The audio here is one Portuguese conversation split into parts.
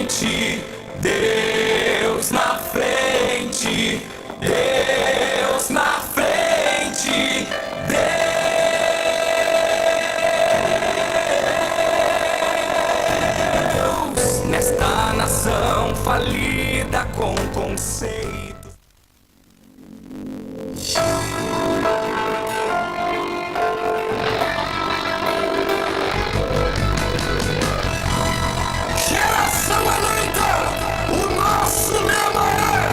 frente, Deus na frente, Deus na frente, Deus nesta nação falida com conceito. Geração eleita, o nosso lema é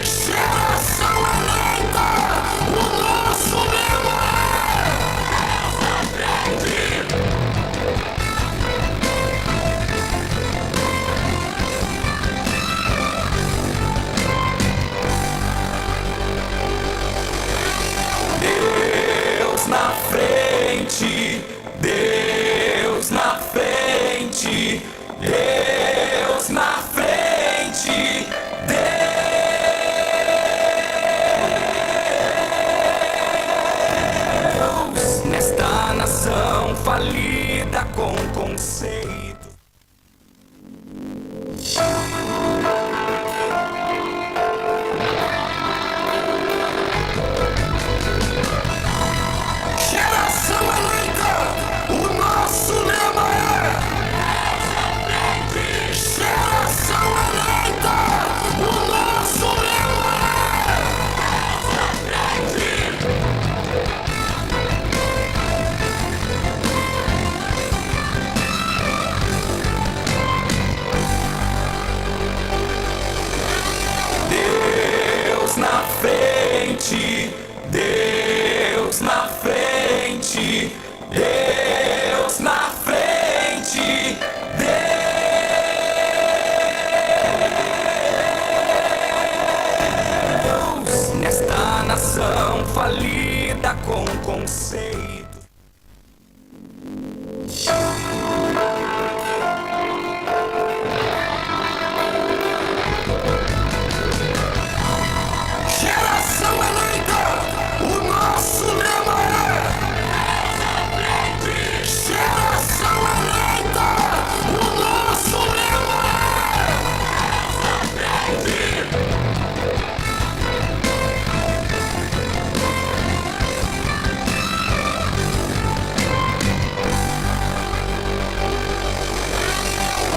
Geração eleita, o nosso lema Deus na frente, Deus na frente, Deus na frente, Deus nesta nação falida com conceito. Geração eleita, o nosso lema é Geração eleita, o nosso lema Deus na frente, Deus na frente, Deus na frente, Deus nesta nação falida com conceito. Geração eleita, o nosso lema é Geração eleita, o nosso lema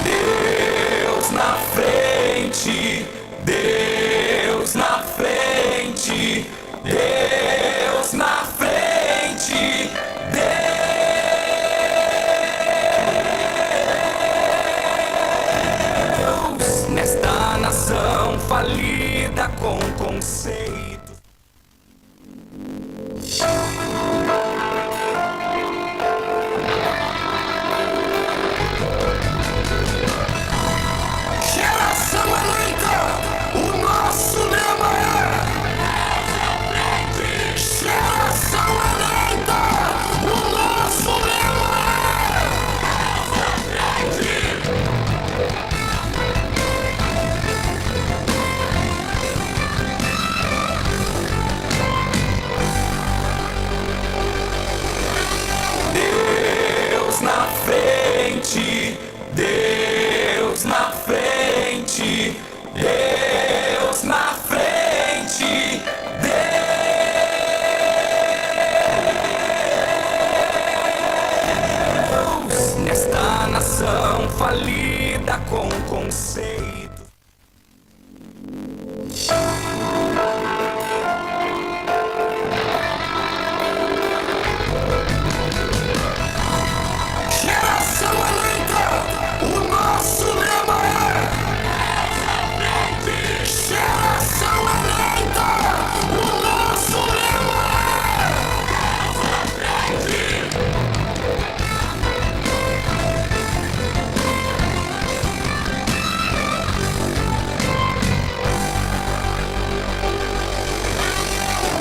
Deus na frente, Deus na frente, Deus na frente, Deus nesta nação falida com conceito. Geração eleita, o nosso lema é Geração eleita, o nosso lema Deus na frente, Deus na frente, Deus na frente, Deus nesta nação falida com conceito. Geração eleita, o nosso lema é Geração eleita, o nosso lema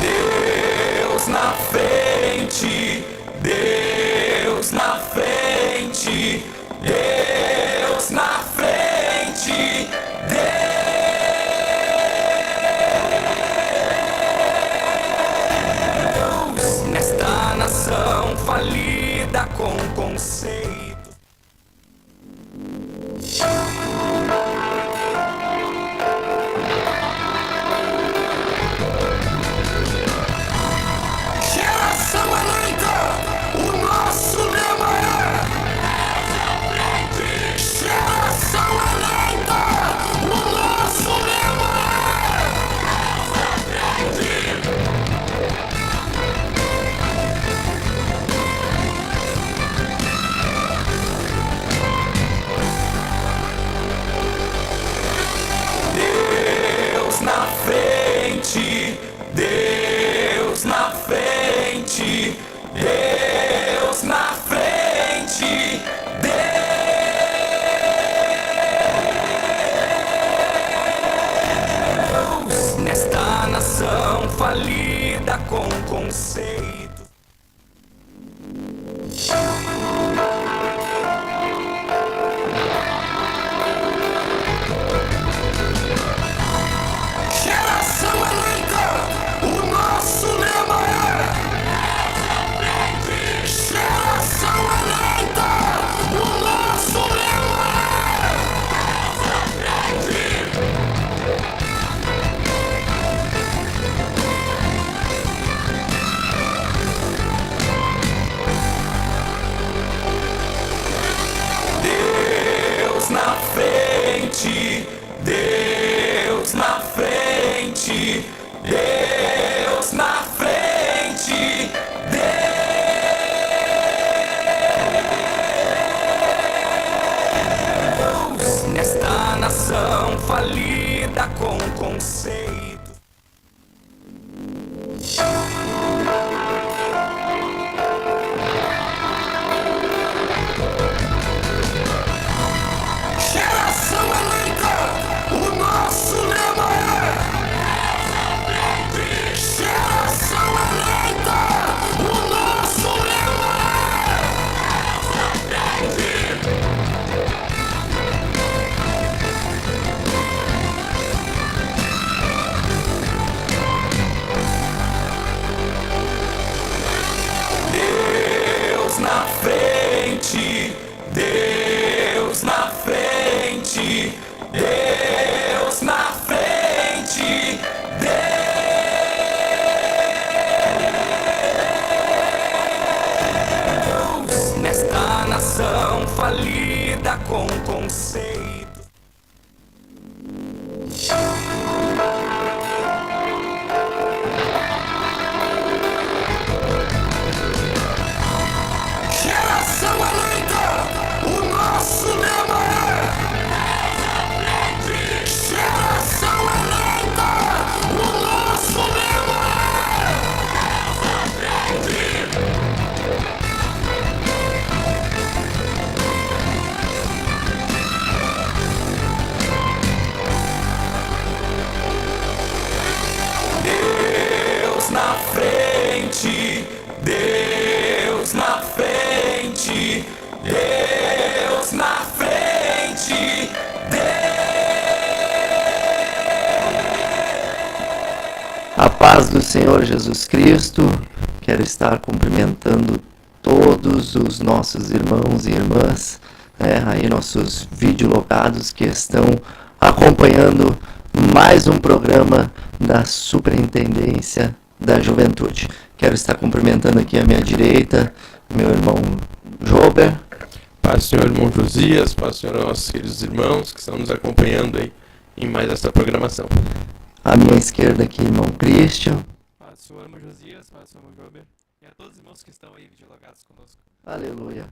Deus na frente, Deus na frente, Deus na frente, Deus nesta nação falida com conceito. Geração eleita, o nosso lema é geração eleita, o nosso lema Deus na frente, Deus na frente, Deus na frente, Deus nesta nação falida com conceito. Geração eleita, o nosso lema é geração eleita, o nosso lema é Deus na frente, Deus na frente, Deus na frente, Deus nesta nação falida com conceito. Geração eleita, o nosso lema é geração eleita, o nosso lema Deus na frente, Deus na frente, Deus na frente, A paz do Senhor Jesus Cristo. Quero estar cumprimentando todos os nossos irmãos e irmãs, aí nossos videologados que estão acompanhando mais um programa da Superintendência da Juventude. Quero estar cumprimentando aqui à minha direita, meu irmão Jober. Paz, Senhor, irmão Josias, paz, Senhor, nossos queridos irmãos que estão nos acompanhando aí em mais essa programação. À minha esquerda aqui, irmão Christian. Paz do Senhor, irmão Josias, paz do Senhor, irmão Jober, e a todos os irmãos que estão aí videologados conosco. Aleluia.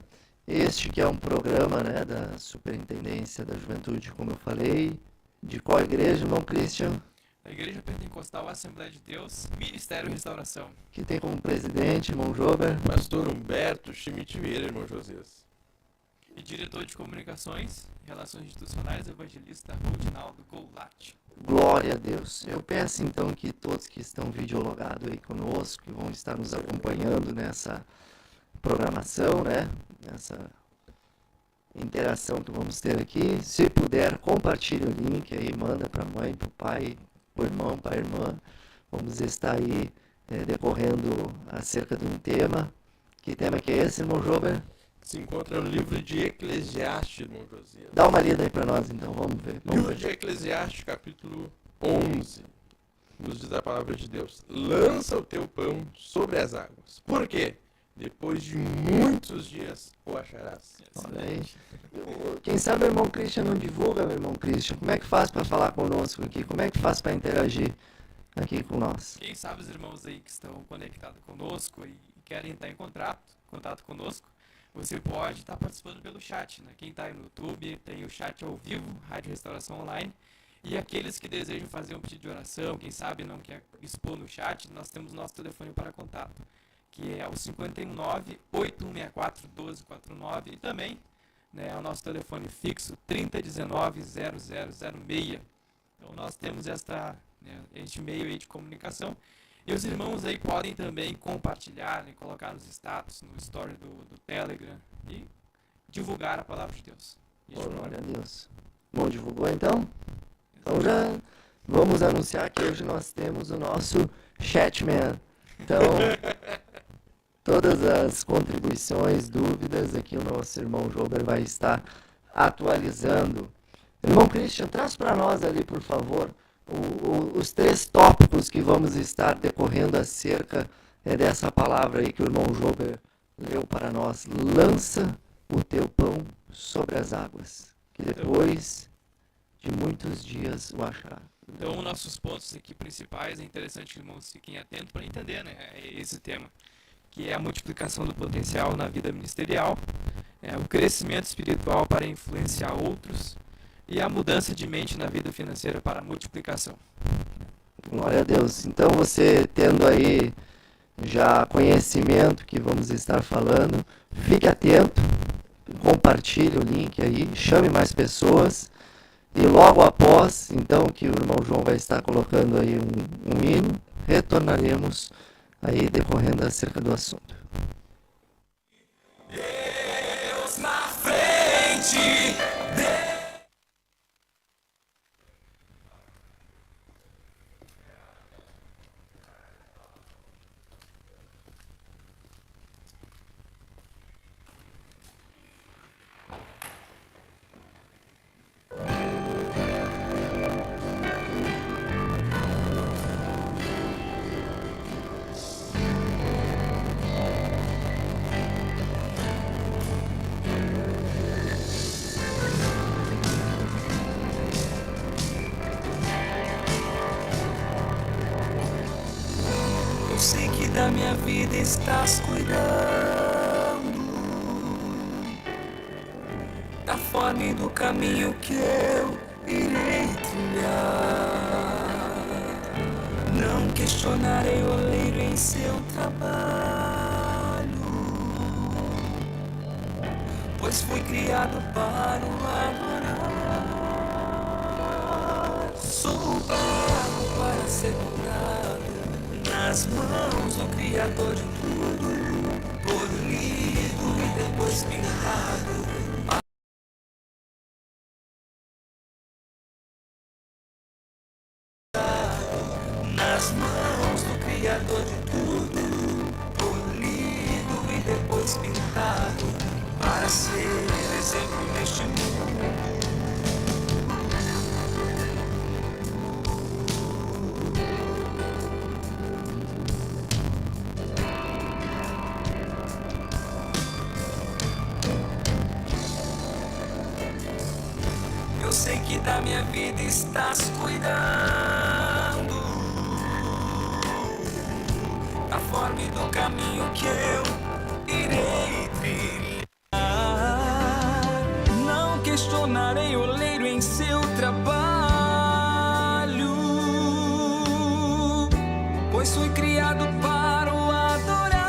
Este que é um programa, da Superintendência da Juventude, como eu falei. De qual igreja, irmão Christian? A Igreja Pentecostal Assembleia de Deus, Ministério Restauração. Que tem como presidente, irmão Jober. Pastor Humberto Schmidt Vieira, irmão Josias. E diretor de comunicações e relações institucionais, evangelista Rodinaldo Goulart. Glória a Deus. Eu peço então que todos que estão videologados aí conosco, que vão estar nos acompanhando nessa programação, nessa interação que vamos ter aqui, se puder, compartilhe o link aí, manda para a mãe, para o pai, para o irmão, para a irmã. Vamos estar aí decorrendo acerca de um tema. Que tema que é esse, irmão Jober? Se encontra no livro de Eclesiastes, irmão Josias. Dá uma lida aí para nós então, vamos ver. Livro de Eclesiastes, capítulo 11, nos diz a palavra de Deus: lança o teu pão sobre as águas. Por quê? Depois de muitos dias o acharás. Olha aí. Quem sabe o irmão Christian não divulga, meu irmão Christian. Como é que faz para falar conosco aqui? Como é que faz para interagir aqui com nós? Quem sabe os irmãos aí que estão conectados conosco e querem estar em contato conosco, você pode estar participando pelo chat, né? Quem está aí no YouTube, tem o chat ao vivo, Rádio Restauração Online. E aqueles que desejam fazer um pedido de oração, quem sabe não quer expor no chat, nós temos nosso telefone para contato, que é o 519-8164-1249, e também o nosso telefone fixo 3019-0006. Então nós temos este meio aí de comunicação. E os irmãos aí podem também compartilhar, né, colocar nos status, no story do Telegram e divulgar a palavra de Deus. Glória a Deus. Bom, divulgou então? Então já vamos anunciar que hoje nós temos o nosso Chatman. Então, todas as contribuições, dúvidas, aqui o nosso irmão Jober vai estar atualizando. Irmão Christian, traz para nós ali, por favor, os 3 tópicos que vamos estar decorrendo acerca dessa palavra aí que o irmão Jober leu para nós. Lança o teu pão sobre as águas, que depois de muitos dias o achará. Então, nossos pontos aqui principais, é interessante que os irmãos fiquem atentos para entender, né, esse tema, que é a multiplicação do potencial na vida ministerial, o crescimento espiritual para influenciar outros e a mudança de mente na vida financeira para a multiplicação. Glória a Deus. Então, você tendo aí já conhecimento que vamos estar falando, fique atento, compartilhe o link aí, chame mais pessoas. E logo após, então, que o irmão João vai estar colocando aí um hino, retornaremos aí decorrendo acerca do assunto. Deus na frente. Eu sei que da minha vida estás cuidando, da forma e do caminho que eu irei trilhar. Não questionarei o oleiro em seu trabalho, pois fui criado para o adorar. Sou barro para ser moldado nas mãos do Criador de tudo, polido e depois pintado. Nas mãos do Criador de tudo, polido e depois pintado, para ser exemplo neste mundo. Eu sei que da minha vida estás cuidando, da forma e do caminho que eu irei trilhar. Não questionarei o oleiro em seu trabalho, pois fui criado para o adorar.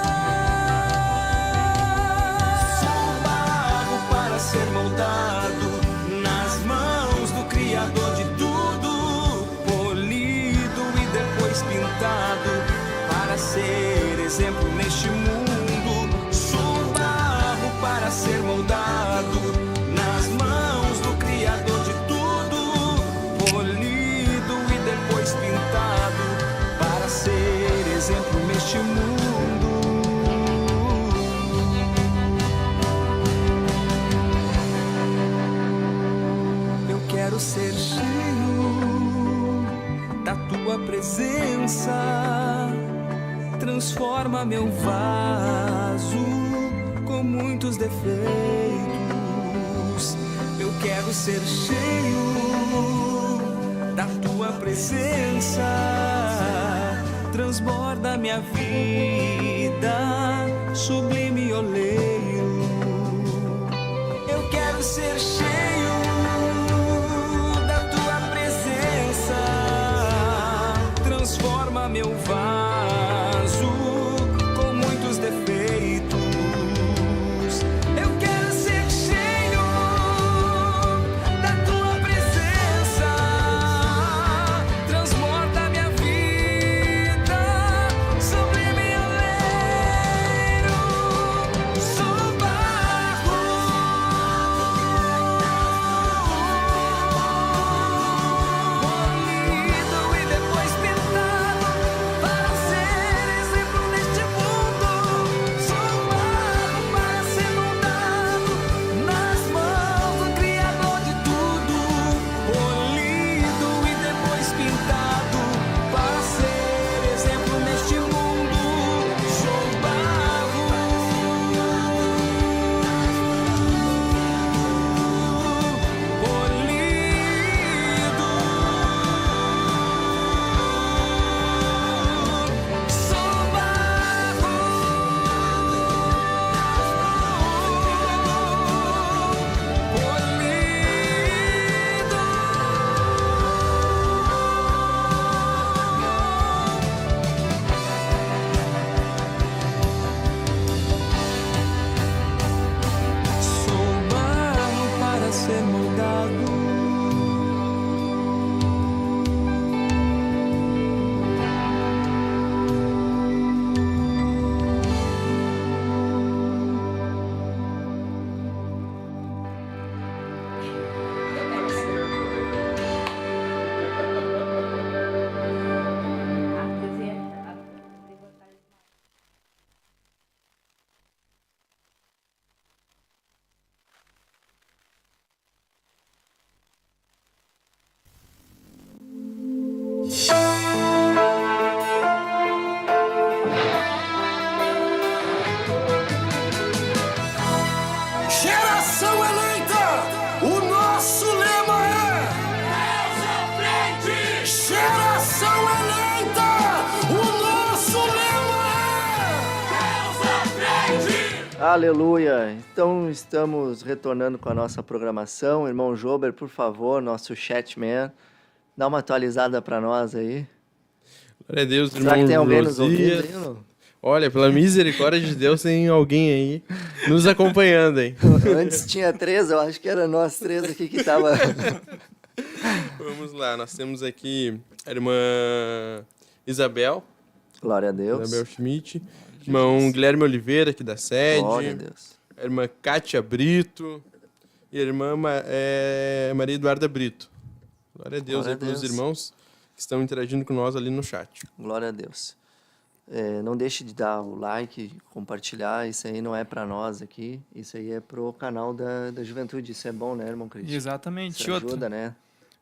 Sou barro para ser moldado nas mãos do Criador de tudo, polido e depois pintado, para ser exemplo neste mundo. Sou barro para ser moldado nas mãos do Criador de tudo, polido e depois pintado, para ser exemplo neste mundo. Eu quero ser cheio da tua presença, transforma meu vaso com muitos defeitos. Eu quero ser cheio da tua presença, transborda minha vida, sublime oleiro. Eu quero ser cheio da tua presença, transforma meu vaso com muitos defeitos. Eu quero ser cheio da tua presença, transborda minha vida, Aleluia! Então estamos retornando com a nossa programação. Irmão Jober, por favor, nosso chatman, dá uma atualizada para nós aí. Glória a Deus, Será que irmão tem alguém nos ouvindo Josias. aí ou não? Olha, pela misericórdia de Deus, tem alguém aí nos acompanhando, hein? Antes tinha 3, eu acho que era nós 3 aqui que tava. Vamos lá, nós temos aqui a irmã Isabel, Glória a Deus. Isabel Schmidt, irmão Guilherme Oliveira, aqui da sede, Glória a Deus. a irmã Kátia Brito e a irmã Maria Eduarda Brito. Glória a Deus Glória aí a pelos Deus. irmãos que estão interagindo com nós ali no chat. Glória a Deus. Não deixe de dar o like, compartilhar. Isso aí não é para nós aqui. Isso aí é pro canal da juventude. Isso é bom, né, irmão Cristian? Exatamente. Isso ajuda, Outra, né?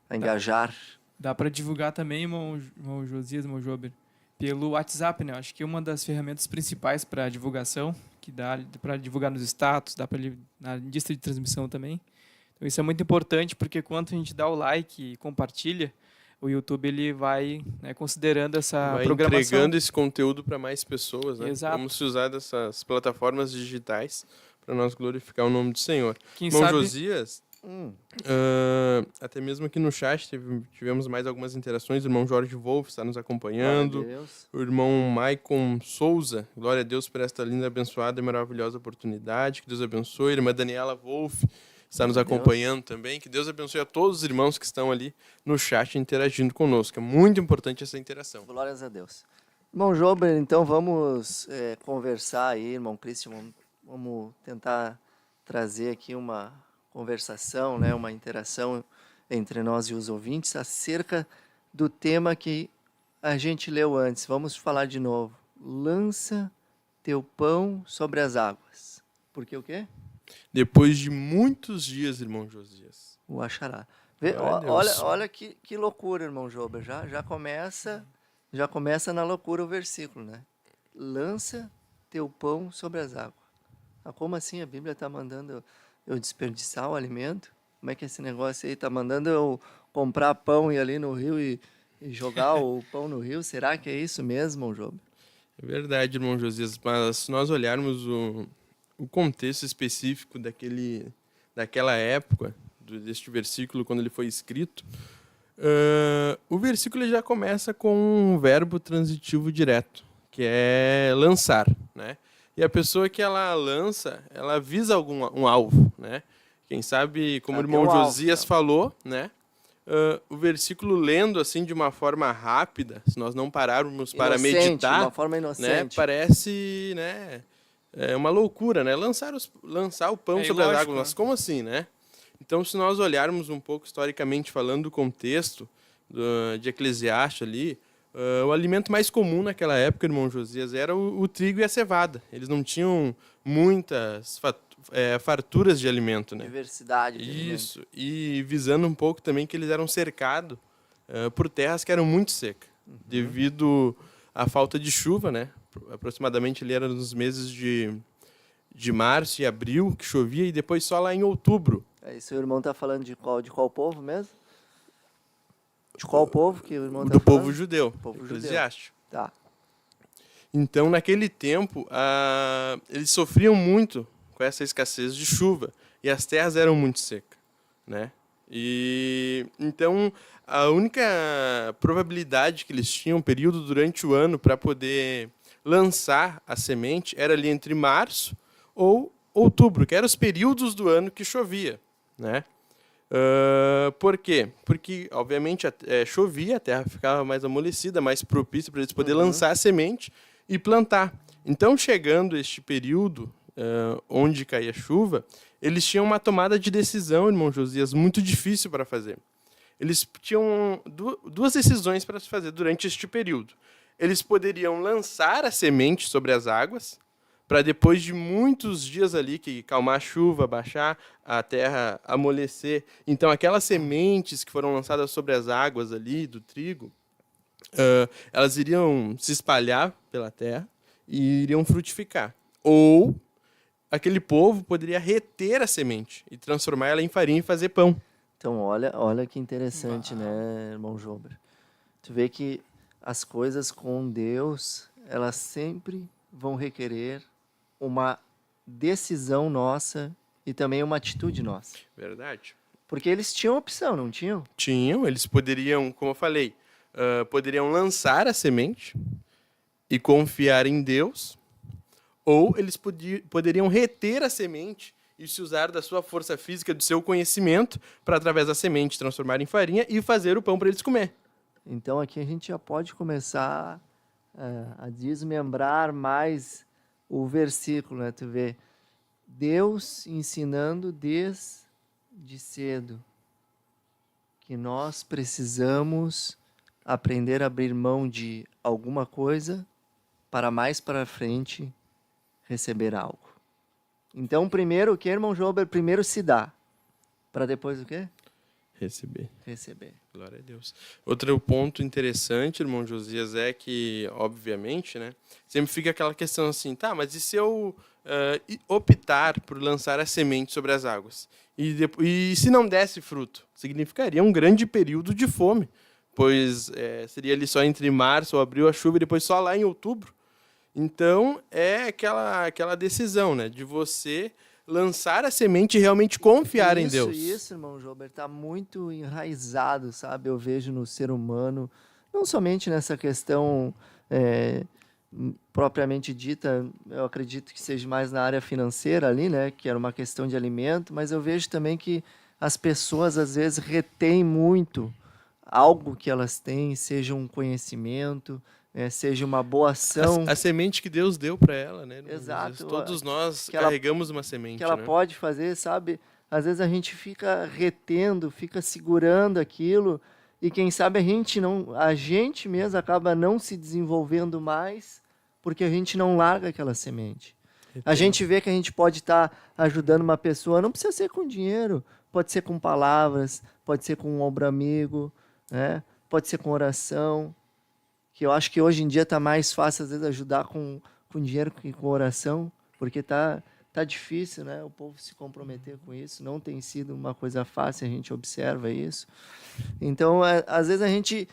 A engajar. dá para divulgar também, irmão Josias, irmão Jober, pelo WhatsApp, né? Acho que é uma das ferramentas principais para divulgação, que dá para divulgar nos status, dá para na lista de transmissão também. Então isso é muito importante, porque quando a gente dá o like e compartilha, o YouTube ele vai, né, considerando essa Vai programação. entregando esse conteúdo para mais pessoas, né? Exato. Vamos usar dessas plataformas digitais para nós glorificar o nome do Senhor. Quem Irmão sabe Josias, até mesmo aqui no chat tivemos mais algumas interações. O irmão Jorge Wolff está nos acompanhando. Glória a Deus. O irmão Maicon Souza, glória a Deus por esta linda, abençoada e maravilhosa oportunidade. Que Deus abençoe. A irmã Daniela Wolff está nos acompanhando também. Que Deus abençoe a todos os irmãos que estão ali no chat interagindo conosco. É muito importante essa interação. Glórias a Deus. Irmão Jober, então vamos conversar aí, irmão Cristian. Vamos tentar trazer aqui uma conversação, né, uma interação entre nós e os ouvintes acerca do tema que a gente leu antes. Vamos falar de novo. Lança teu pão sobre as águas. Porque o quê? Depois de muitos dias, irmão Josias. O achará. Glória a Deus. Olha que loucura, irmão Jober. Já começa na loucura o versículo, né? Lança teu pão sobre as águas. Ah, como assim? A Bíblia está mandando eu desperdiçar o alimento? Como é que é esse negócio aí? Está mandando eu comprar pão e ir ali no rio e jogar o pão no rio? Será que é isso mesmo, Jober? É verdade, irmão Josias. Mas se nós olharmos o contexto específico daquela época, deste versículo, quando ele foi escrito, o versículo já começa com um verbo transitivo direto, que é lançar, né? E a pessoa que ela lança, ela visa um alvo, né? Quem sabe, como o irmão Josias falou, né? O versículo lendo assim de uma forma rápida, se nós não pararmos para meditar, de uma forma inocente, né? Parece, né? Uma loucura, né? Lançar o pão sobre as águas, mas como assim, né? Então, se nós olharmos um pouco historicamente falando do contexto de Eclesiastes ali, o alimento mais comum naquela época, irmão Josias, era o trigo e a cevada. Eles não tinham muitas farturas de alimento, né? diversidade. De Isso, e visando um pouco também que eles eram cercados por terras que eram muito secas, devido à falta de chuva, né? Aproximadamente ele era nos meses de março e abril que chovia, e depois só lá em outubro. Aí seu irmão está falando de qual povo mesmo? De qual povo que o irmão está Do falando? povo judeu, Povo judeu. Eclesiastes. Tá. Então, naquele tempo, eles sofriam muito com essa escassez de chuva, e as terras eram muito secas, né? E então a única probabilidade que eles tinham, período durante o ano para poder lançar a semente, era ali entre março ou outubro, que eram os períodos do ano que chovia, né? Por quê? Porque, obviamente, chovia, a terra ficava mais amolecida, mais propícia para eles poderem lançar a semente e plantar. Então, chegando este período onde caía chuva, eles tinham uma tomada de decisão, irmão Josias, muito difícil para fazer. Eles tinham duas decisões para se fazer durante este período. Eles poderiam lançar a semente sobre as águas, para depois de muitos dias ali, que calmar a chuva, baixar, a terra amolecer. Então, aquelas sementes que foram lançadas sobre as águas ali, do trigo, elas iriam se espalhar pela terra e iriam frutificar. Ou aquele povo poderia reter a semente e transformar ela em farinha e fazer pão. Então, olha que interessante, né, irmão Jober? Tu vê que as coisas com Deus, elas sempre vão requerer uma decisão nossa e também uma atitude nossa. Verdade. Porque eles tinham opção, não tinham? Tinham, eles poderiam, como eu falei, poderiam lançar a semente e confiar em Deus, ou eles poderiam reter a semente e se usar da sua força física, do seu conhecimento, para, através da semente, transformar em farinha e fazer o pão para eles comer. Então aqui a gente já pode começar a desmembrar mais o versículo, né? Tu vê, Deus ensinando desde cedo que nós precisamos aprender a abrir mão de alguma coisa para mais para frente receber algo. Então, primeiro o que, irmão Jober? Primeiro se dá, para depois o quê? Receber. Glória a Deus. Outro ponto interessante, irmão Josias, é que, obviamente, né, sempre fica aquela questão assim, tá, mas e se eu optar por lançar a semente sobre as águas? E se não desse fruto? Significaria um grande período de fome, pois seria ali só entre março ou abril a chuva e depois só lá em outubro. Então, é aquela decisão, né, de você lançar a semente e realmente confiar em Deus. Isso, irmão Jober, está muito enraizado, sabe? Eu vejo no ser humano, não somente nessa questão propriamente dita, eu acredito que seja mais na área financeira ali, né? Que era uma questão de alimento, mas eu vejo também que as pessoas, às vezes, retêm muito algo que elas têm, seja um conhecimento, seja uma boa ação. A semente que Deus deu para ela, né? Exato. Todos nós carregamos uma semente. Que ela pode fazer, sabe? Às vezes a gente fica retendo, fica segurando aquilo, e quem sabe a gente mesmo acaba não se desenvolvendo mais, porque a gente não larga aquela semente. A gente vê que a gente pode estar ajudando uma pessoa, não precisa ser com dinheiro, pode ser com palavras, pode ser com um ombro amigo, né? Pode ser com oração, que eu acho que hoje em dia está mais fácil, às vezes, ajudar com dinheiro que com oração, porque tá difícil, né? O povo se comprometer com isso, não tem sido uma coisa fácil, a gente observa isso. Então, às vezes a gente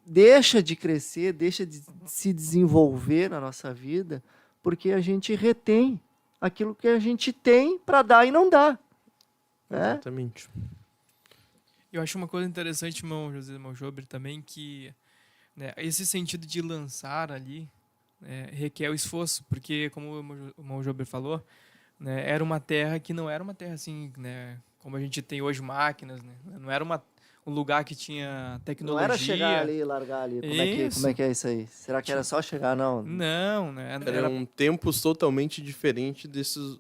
deixa de crescer, deixa de se desenvolver na nossa vida, porque a gente retém aquilo que a gente tem para dar e não dá. Né? Exatamente. Eu acho uma coisa interessante, irmão José, irmão Jober, também, que esse sentido de lançar ali requer o esforço, porque, como o irmão Jober falou, era uma terra que não era uma terra assim, como a gente tem hoje máquinas, né? Não era um lugar que tinha tecnologia. Não era chegar ali e largar ali. Como é que é isso aí? Será que era só chegar? Não. Não, né? Eram tempos totalmente diferentes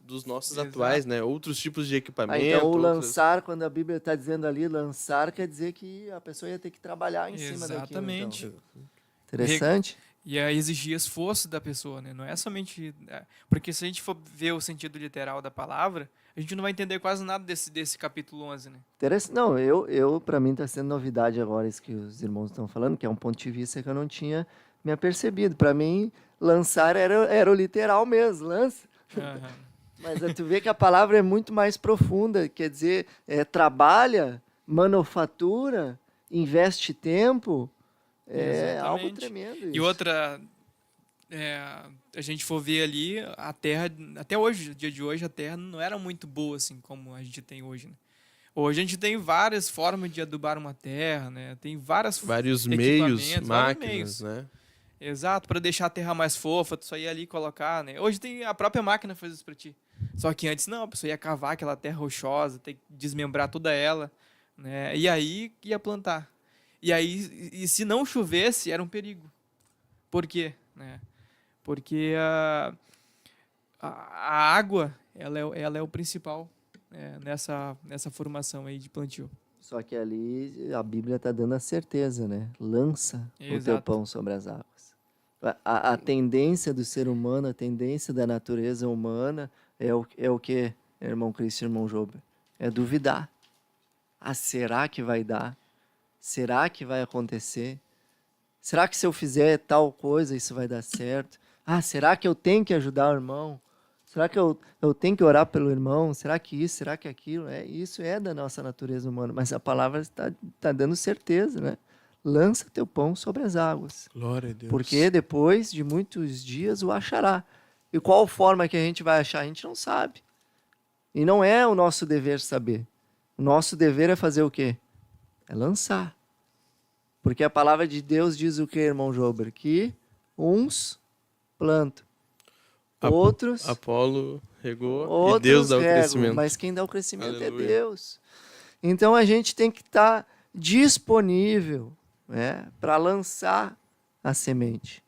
dos nossos atuais, né? Outros tipos de equipamento. Então, o lançar, quando a Bíblia está dizendo ali, lançar quer dizer que a pessoa ia ter que trabalhar em cima daquilo. Exatamente. Então. Interessante. E aí exigia esforço da pessoa, né? Não é somente... Porque se a gente for ver o sentido literal da palavra, a gente não vai entender quase nada desse capítulo 11, né? Não, eu para mim está sendo novidade agora isso que os irmãos estão falando, que é um ponto de vista que eu não tinha me apercebido. Para mim, lançar era o literal mesmo, lança. Uhum. Mas tu vê que a palavra é muito mais profunda, quer dizer, trabalha, manufatura, investe tempo... É algo tremendo isso. E outra, a gente for ver ali, a terra, até hoje, no dia de hoje, a terra não era muito boa assim como a gente tem hoje, né? Hoje a gente tem várias formas de adubar uma terra, né? Tem vários meios, máquinas, vários meios, né? Exato, para deixar a terra mais fofa, tu só ia ali colocar, né? Hoje tem a própria máquina faz isso para ti. Só que antes não, a pessoa ia cavar aquela terra rochosa, ter que desmembrar toda ela, né? E aí ia plantar. E aí, se não chovesse, era um perigo. Por quê? Porque a água, ela é o principal nessa formação aí de plantio. Só que ali a Bíblia está dando a certeza, né? Lança o teu pão sobre as águas. A tendência do ser humano, a tendência da natureza humana é o que, irmão Cristo e irmão Jober? É duvidar. Será que vai dar? Será que vai acontecer? Será que se eu fizer tal coisa isso vai dar certo? Será que eu tenho que ajudar o irmão? Será que eu tenho que orar pelo irmão? Será que isso? Será que aquilo? Isso é da nossa natureza humana. Mas a palavra está dando certeza, né? Lança teu pão sobre as águas. Glória a Deus. Porque depois de muitos dias o achará. E qual forma que a gente vai achar? A gente não sabe. E não é o nosso dever saber. O nosso dever é fazer o quê? É lançar. Porque a palavra de Deus diz o quê, irmão Jober? Que uns plantam, outros Apolo regou e Deus dá o regam, crescimento. mas quem dá o crescimento Aleluia. é Deus. Então a gente tem que estar disponível, né, para lançar a semente.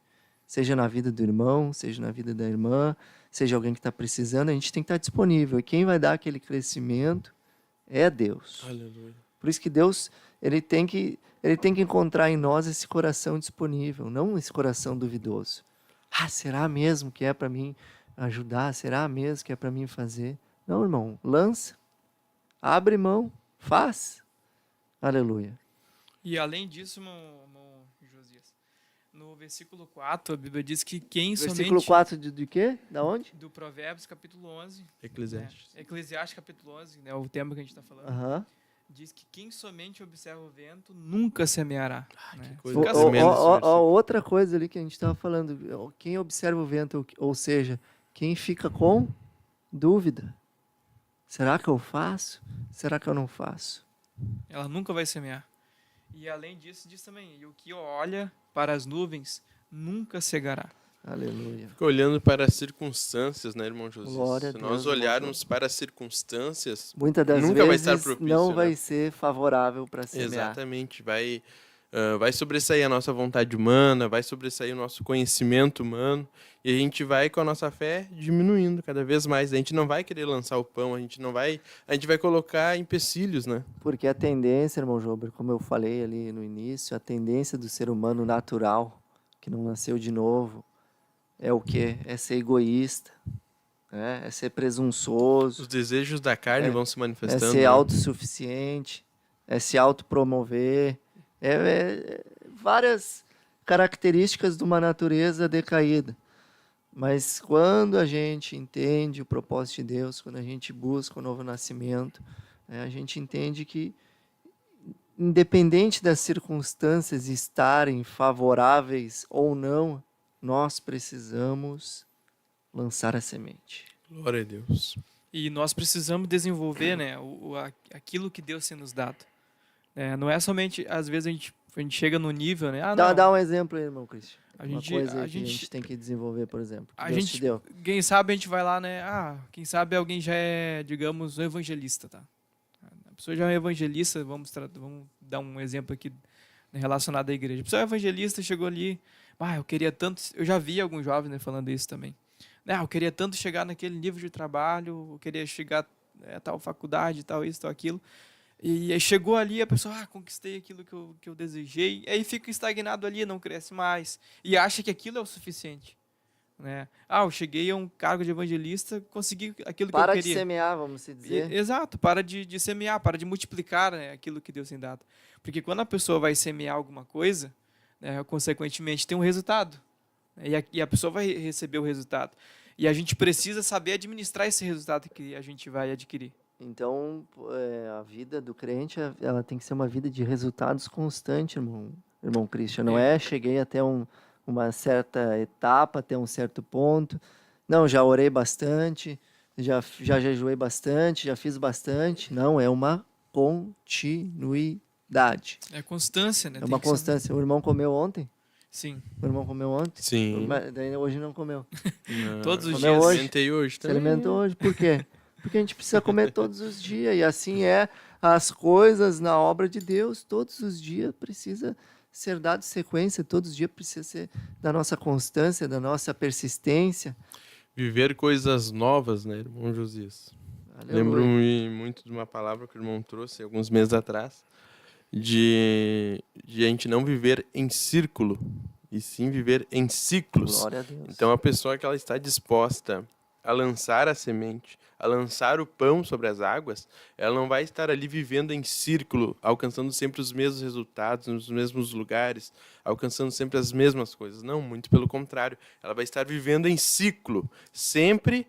Seja na vida do irmão, seja na vida da irmã, seja alguém que está precisando, a gente tem que estar disponível. E quem vai dar aquele crescimento é Deus. Aleluia. Por isso que Deus ele tem que encontrar em nós esse coração disponível, não esse coração duvidoso. Ah, será mesmo que é para mim ajudar? Será mesmo que é para mim fazer? Não, irmão, lança, abre mão, faz. Aleluia. E além disso, Josias, no versículo 4, a Bíblia diz que quem Versículo somente... 4 de quê? Da onde? Do Provérbios, capítulo 11. Eclesiastes. Eclesiastes, capítulo 11, né, o tema que a gente está falando. Aham. Diz que quem somente observa o vento nunca semeará. Né? que coisa. Fica Tremendo esse versículo. Outra coisa ali que a gente estava falando, quem observa o vento, ou seja, quem fica com dúvida. Será que eu faço? Será que eu não faço? Ela nunca vai semear. E além disso, diz também, e o que olha para as nuvens nunca cegará. Aleluia. Fica olhando para as circunstâncias, né, irmão José? Glória a Se Deus, nós irmão olharmos para as circunstâncias, Muitas das nunca vai vezes estar propício, não né? vai ser favorável para semear. exatamente, vai sobressair a nossa vontade humana, vai sobressair o nosso conhecimento humano, e a gente vai com a nossa fé diminuindo cada vez mais. A gente não vai querer lançar o pão, a gente vai colocar empecilhos, né? Porque a tendência, irmão Jober, como eu falei ali no início, a tendência do ser humano natural, que não nasceu de novo, é o quê? É ser egoísta, né? É ser presunçoso, Os desejos da carne vão se é manifestando. ser né? autossuficiente, é se autopromover, várias características de uma natureza decaída. Mas quando a gente entende o propósito de Deus, quando a gente busca o novo nascimento, a gente entende que, independente das circunstâncias estarem favoráveis ou não, nós precisamos lançar a semente. Glória a Deus. E nós precisamos desenvolver, né, aquilo que Deus tem nos dado. Não é somente, às vezes, a gente chega no nível, né? Dá um exemplo aí, irmão Cristian. Uma coisa a que a gente tem que desenvolver, por exemplo. Que A Deus gente, te deu. quem sabe a gente vai lá, né? Quem sabe alguém já é, digamos, um evangelista, tá? A pessoa já é um evangelista, vamos dar um exemplo aqui relacionado à igreja. A pessoa é evangelista, chegou ali, eu queria tanto, eu já vi alguns jovens, né, falando isso também. Eu queria tanto chegar naquele nível de trabalho, eu queria chegar a tal faculdade, tal isso, tal aquilo. E aí chegou ali, a pessoa, conquistei aquilo que eu desejei. Aí fica estagnado ali, não cresce mais. E acha que aquilo é o suficiente. Né? Eu cheguei a um cargo de evangelista, consegui aquilo que eu queria. Para de semear, vamos se dizer. Exato, para de semear, para de multiplicar, né, aquilo que Deus tem dado. Porque quando a pessoa vai semear alguma coisa, né, consequentemente tem um resultado. E a pessoa vai receber o resultado. E a gente precisa saber administrar esse resultado que a gente vai adquirir. Então, a vida do crente, ela tem que ser uma vida de resultados constantes, irmão Christian. Não cheguei até uma certa etapa, até um certo ponto. Não, já orei bastante, já jejuei bastante, já fiz bastante. Não, é uma continuidade. É constância, né? É uma constância. O irmão comeu ontem? Sim. O irmão comeu ontem? Sim. Daí hoje não comeu. Todos os Comeu dias. hoje. Alimentei hoje Se também. alimentou hoje. Por quê? Porque a gente precisa comer todos os dias. E assim as coisas na obra de Deus. Todos os dias precisa ser dado sequência. Todos os dias precisa ser da nossa constância, da nossa persistência. Viver coisas novas, né, irmão Josias? Aleluia. Lembro-me muito de uma palavra que o irmão trouxe alguns meses atrás, de a gente não viver em círculo, e sim viver em ciclos. Glória a Deus. Então, a pessoa que ela está disposta a lançar a semente, a lançar o pão sobre as águas, ela não vai estar ali vivendo em círculo, alcançando sempre os mesmos resultados, nos mesmos lugares, alcançando sempre as mesmas coisas. Não, muito pelo contrário. Ela vai estar vivendo em ciclo, sempre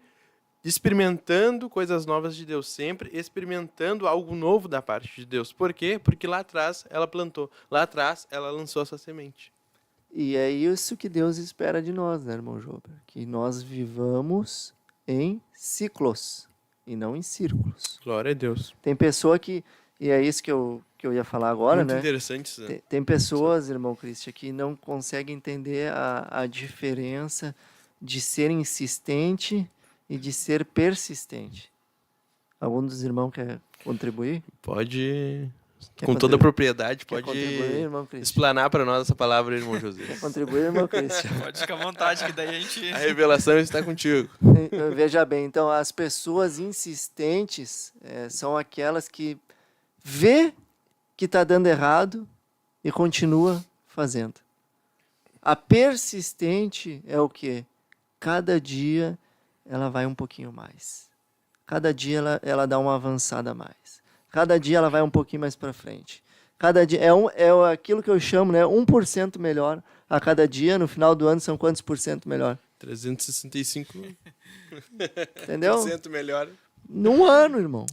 experimentando coisas novas de Deus, sempre experimentando algo novo da parte de Deus. Por quê? Porque lá atrás ela plantou, lá atrás ela lançou a sua semente. E é isso que Deus espera de nós, né, irmão Jober? Que nós vivamos em ciclos e não em círculos. Glória a Deus. Tem pessoa que, e é isso que eu ia falar agora, Muito né? interessante isso, né? Tem pessoas, irmão Cristian, que não conseguem entender a diferença de ser insistente e de ser persistente. Algum dos irmãos quer contribuir? Pode, Quer com toda a contribuir? propriedade, Quer pode contribuir, irmão Cristian? explanar para nós essa palavra, irmão José. Quer contribuir, irmão Cristian? Pode ficar à vontade, que daí a gente. A revelação está contigo. Veja bem, então, as pessoas insistentes são aquelas que vê que está dando errado e continua fazendo. A persistente é o quê? Cada dia ela vai um pouquinho mais. Cada dia ela dá uma avançada a mais. Cada dia ela vai um pouquinho mais para frente. Cada dia é aquilo que eu chamo, né, 1% melhor a cada dia. No final do ano são quantos por cento melhor? 365% Entendeu? melhor. Num ano, irmão.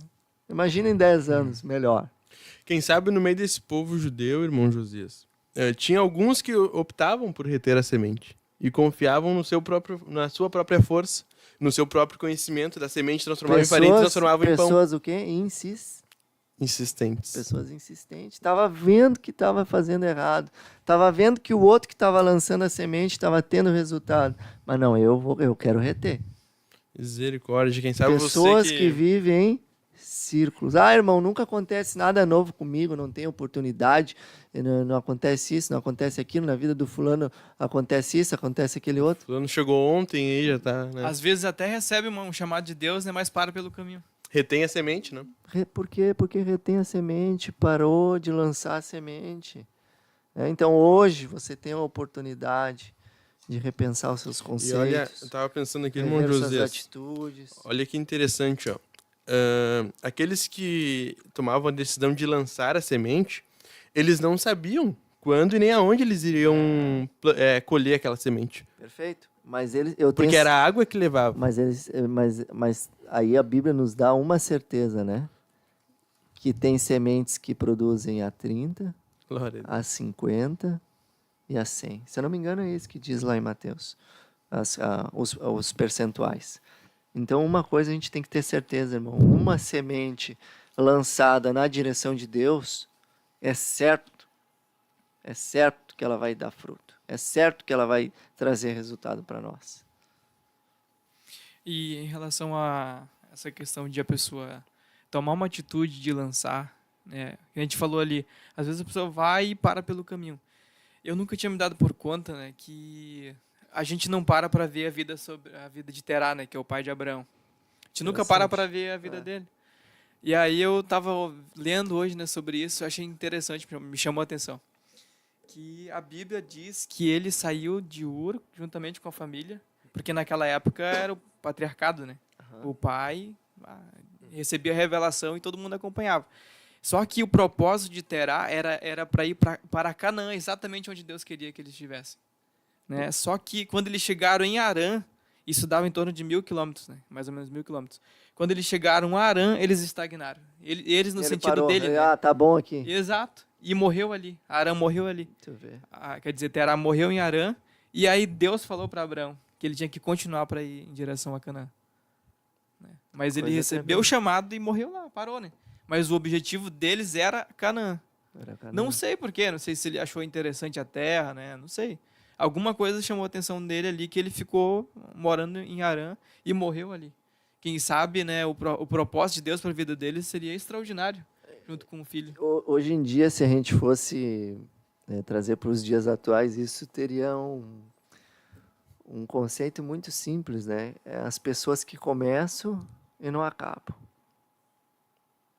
Imagina em 10 anos, melhor. Quem sabe no meio desse povo judeu, irmão Josias, tinha alguns que optavam por reter a semente e confiavam na sua própria força, no seu próprio conhecimento da semente, transformava em farinha e transformava em pão. Pessoas o quê? Insistentes. Pessoas insistentes. Estava vendo que estava fazendo errado. Estava vendo que o outro que estava lançando a semente estava tendo resultado. Mas não, eu quero reter. Misericórdia. Quem sabe Pessoas você que vivem em círculos. Ah, irmão, nunca acontece nada novo comigo, não tem oportunidade, não acontece isso, não acontece aquilo, na vida do fulano acontece isso, acontece aquele outro. fulano chegou ontem e já tá, né? Às vezes até recebe um chamado de Deus, né? Mas para pelo caminho. Retém a semente, né? Por quê? Porque retém a semente, parou de lançar a semente. Então hoje você tem a oportunidade de repensar os seus E conceitos, olha, eu tava pensando aqui, irmão rever suas José. atitudes. Olha que interessante, ó. Aqueles que tomavam a decisão de lançar a semente, eles não sabiam quando e nem aonde eles iriam colher aquela semente. Perfeito? Mas Porque era a água que levava. Mas aí a Bíblia nos dá uma certeza, né? Que tem sementes que produzem a 30, Glória a Deus. a 50 e a 100. Se eu não me engano, é isso que diz lá em Mateus, os percentuais. Então, uma coisa a gente tem que ter certeza, irmão. Uma semente lançada na direção de Deus, é certo que ela vai dar fruto. É certo que ela vai trazer resultado para nós. E em relação a essa questão de a pessoa tomar uma atitude de lançar, né? A gente falou ali, às vezes a pessoa vai e para pelo caminho. Eu nunca tinha me dado por conta, né, que a gente não para ver a vida de Terá, né, que é o pai de Abraão. A gente nunca para ver a vida dele. E aí eu estava lendo hoje, né, sobre isso, achei interessante, me chamou a atenção. Que a Bíblia diz que ele saiu de Ur juntamente com a família, porque naquela época era o patriarcado, né? O pai recebia a revelação e todo mundo acompanhava. Só que o propósito de Terá era para ir para Canaã, exatamente onde Deus queria que eles estivessem. Né? Só que quando eles chegaram em Harã, isso dava em torno de 1.000 quilômetros, né? Mais ou menos 1.000 quilômetros. Quando eles chegaram a Harã, eles estagnaram. Eles no sentido parou. dele. Né? Ah, tá bom aqui. Exato. E morreu ali. Arã morreu ali. Deixa eu ver. Quer dizer, Terá morreu em Arã. E aí Deus falou para Abraão que ele tinha que continuar para ir em direção a Canaã. Né? Mas ele recebeu o chamado e morreu lá, parou, né? Mas o objetivo deles era Canaã. Não sei porquê, não sei se ele achou interessante a terra, né? Não sei. Alguma coisa chamou a atenção dele ali que ele ficou morando em Arã e morreu ali. Quem sabe, né, o propósito de Deus para a vida dele seria extraordinário, junto com o filho. Hoje em dia, se a gente fosse trazer para os dias atuais, isso teria um conceito muito simples, né? As pessoas que começam e não acabam.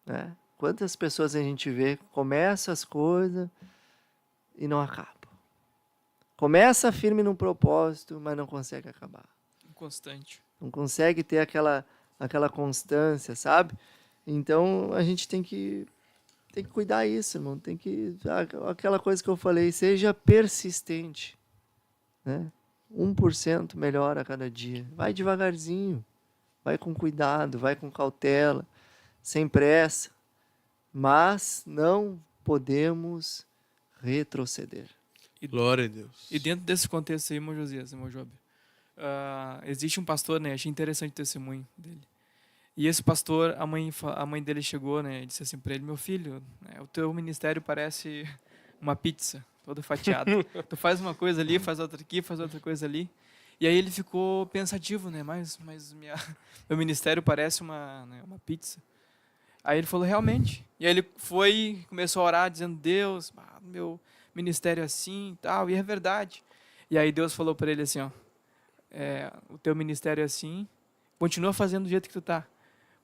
Né? Quantas pessoas a gente vê que começam as coisas e não acabam? Começa firme num propósito, mas não consegue acabar. Constante. Não consegue ter aquela constância, sabe? Então, a gente tem que cuidar disso, irmão. Tem que... Aquela coisa que eu falei, seja persistente. Né? 1% melhor a cada dia. Vai devagarzinho. Vai com cuidado, vai com cautela, sem pressa. Mas não podemos retroceder. Glória a Deus. E dentro desse contexto aí, irmão Josias, irmão Job, existe um pastor, né? Achei interessante o testemunho dele. E esse pastor, a mãe dele chegou, né? E disse assim para ele: meu filho, né, o teu ministério parece uma pizza, toda fatiada. Tu faz uma coisa ali, faz outra aqui, faz outra coisa ali. E aí ele ficou pensativo, né? Mas meu ministério parece uma pizza. Aí ele falou: realmente. E aí ele foi, começou a orar, dizendo: Deus, meu ministério é assim e tal. E é verdade. E aí Deus falou para ele assim: ó, o teu ministério é assim, continua fazendo do jeito que tu tá.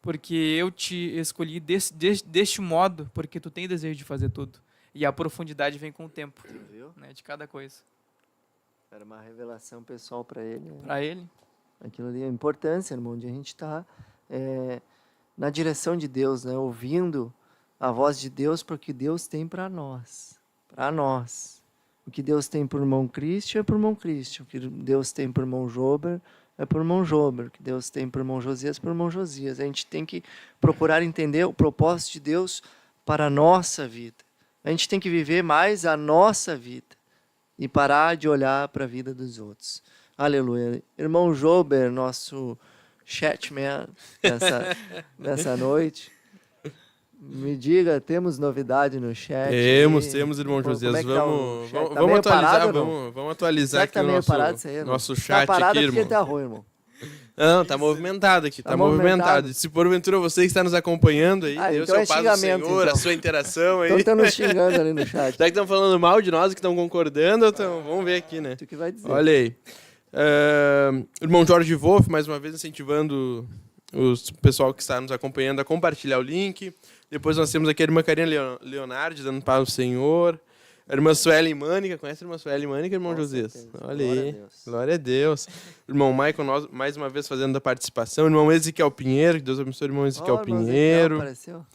Porque eu te escolhi deste modo, porque tu tem desejo de fazer tudo. E a profundidade vem com o tempo, Viu? né, de cada coisa. Era uma revelação pessoal para ele. Né? Para ele. Aquilo ali é a importância, irmão, de a gente estar na direção de Deus, né? Ouvindo a voz de Deus, porque Deus tem para nós. Para nós. O que Deus tem por irmão Christian é por irmão Christian. O que Deus tem por irmão Jober é por irmão Jober. O que Deus tem por irmão Josias é por irmão Josias. A gente tem que procurar entender o propósito de Deus para a nossa vida. A gente tem que viver mais a nossa vida e parar de olhar para a vida dos outros. Aleluia. Irmão Jober, nosso chatman nessa noite, me diga, temos novidade no chat? Temos, irmão Como Josias. é que tá vamos o chat? Tá vamos meio atualizar, parado, ou vamos atualizar Será que aqui tá o meio parado isso aí, irmão? nosso Tá chat parado aqui, porque irmão. tá ruim, irmão. Não, tá movimentado aqui, tá movimentado. Se porventura você que está nos acompanhando aí, dê o então seu é paz do xingamento, Senhor, então. a sua interação aí. Então tá nos xingando ali no chat. Será que estão falando mal de nós, que estão concordando? Ou vamos ver aqui, né? Tu que vai dizer. Olha aí. Irmão Jorge Wolff, mais uma vez incentivando o pessoal que está nos acompanhando a compartilhar o link. Depois nós temos aqui a irmã Karina Leonardi, dando paz ao Senhor. A irmã Sueli Mânica, conhece a irmã Sueli Mânica, irmão Com Josias? certeza. Olha Glória aí. a Deus. Glória a Deus. Irmão Michael, mais uma vez fazendo a participação. Irmão Ezequiel Pinheiro, que Deus abençoe o irmão Ezequiel Pinheiro. Apareceu.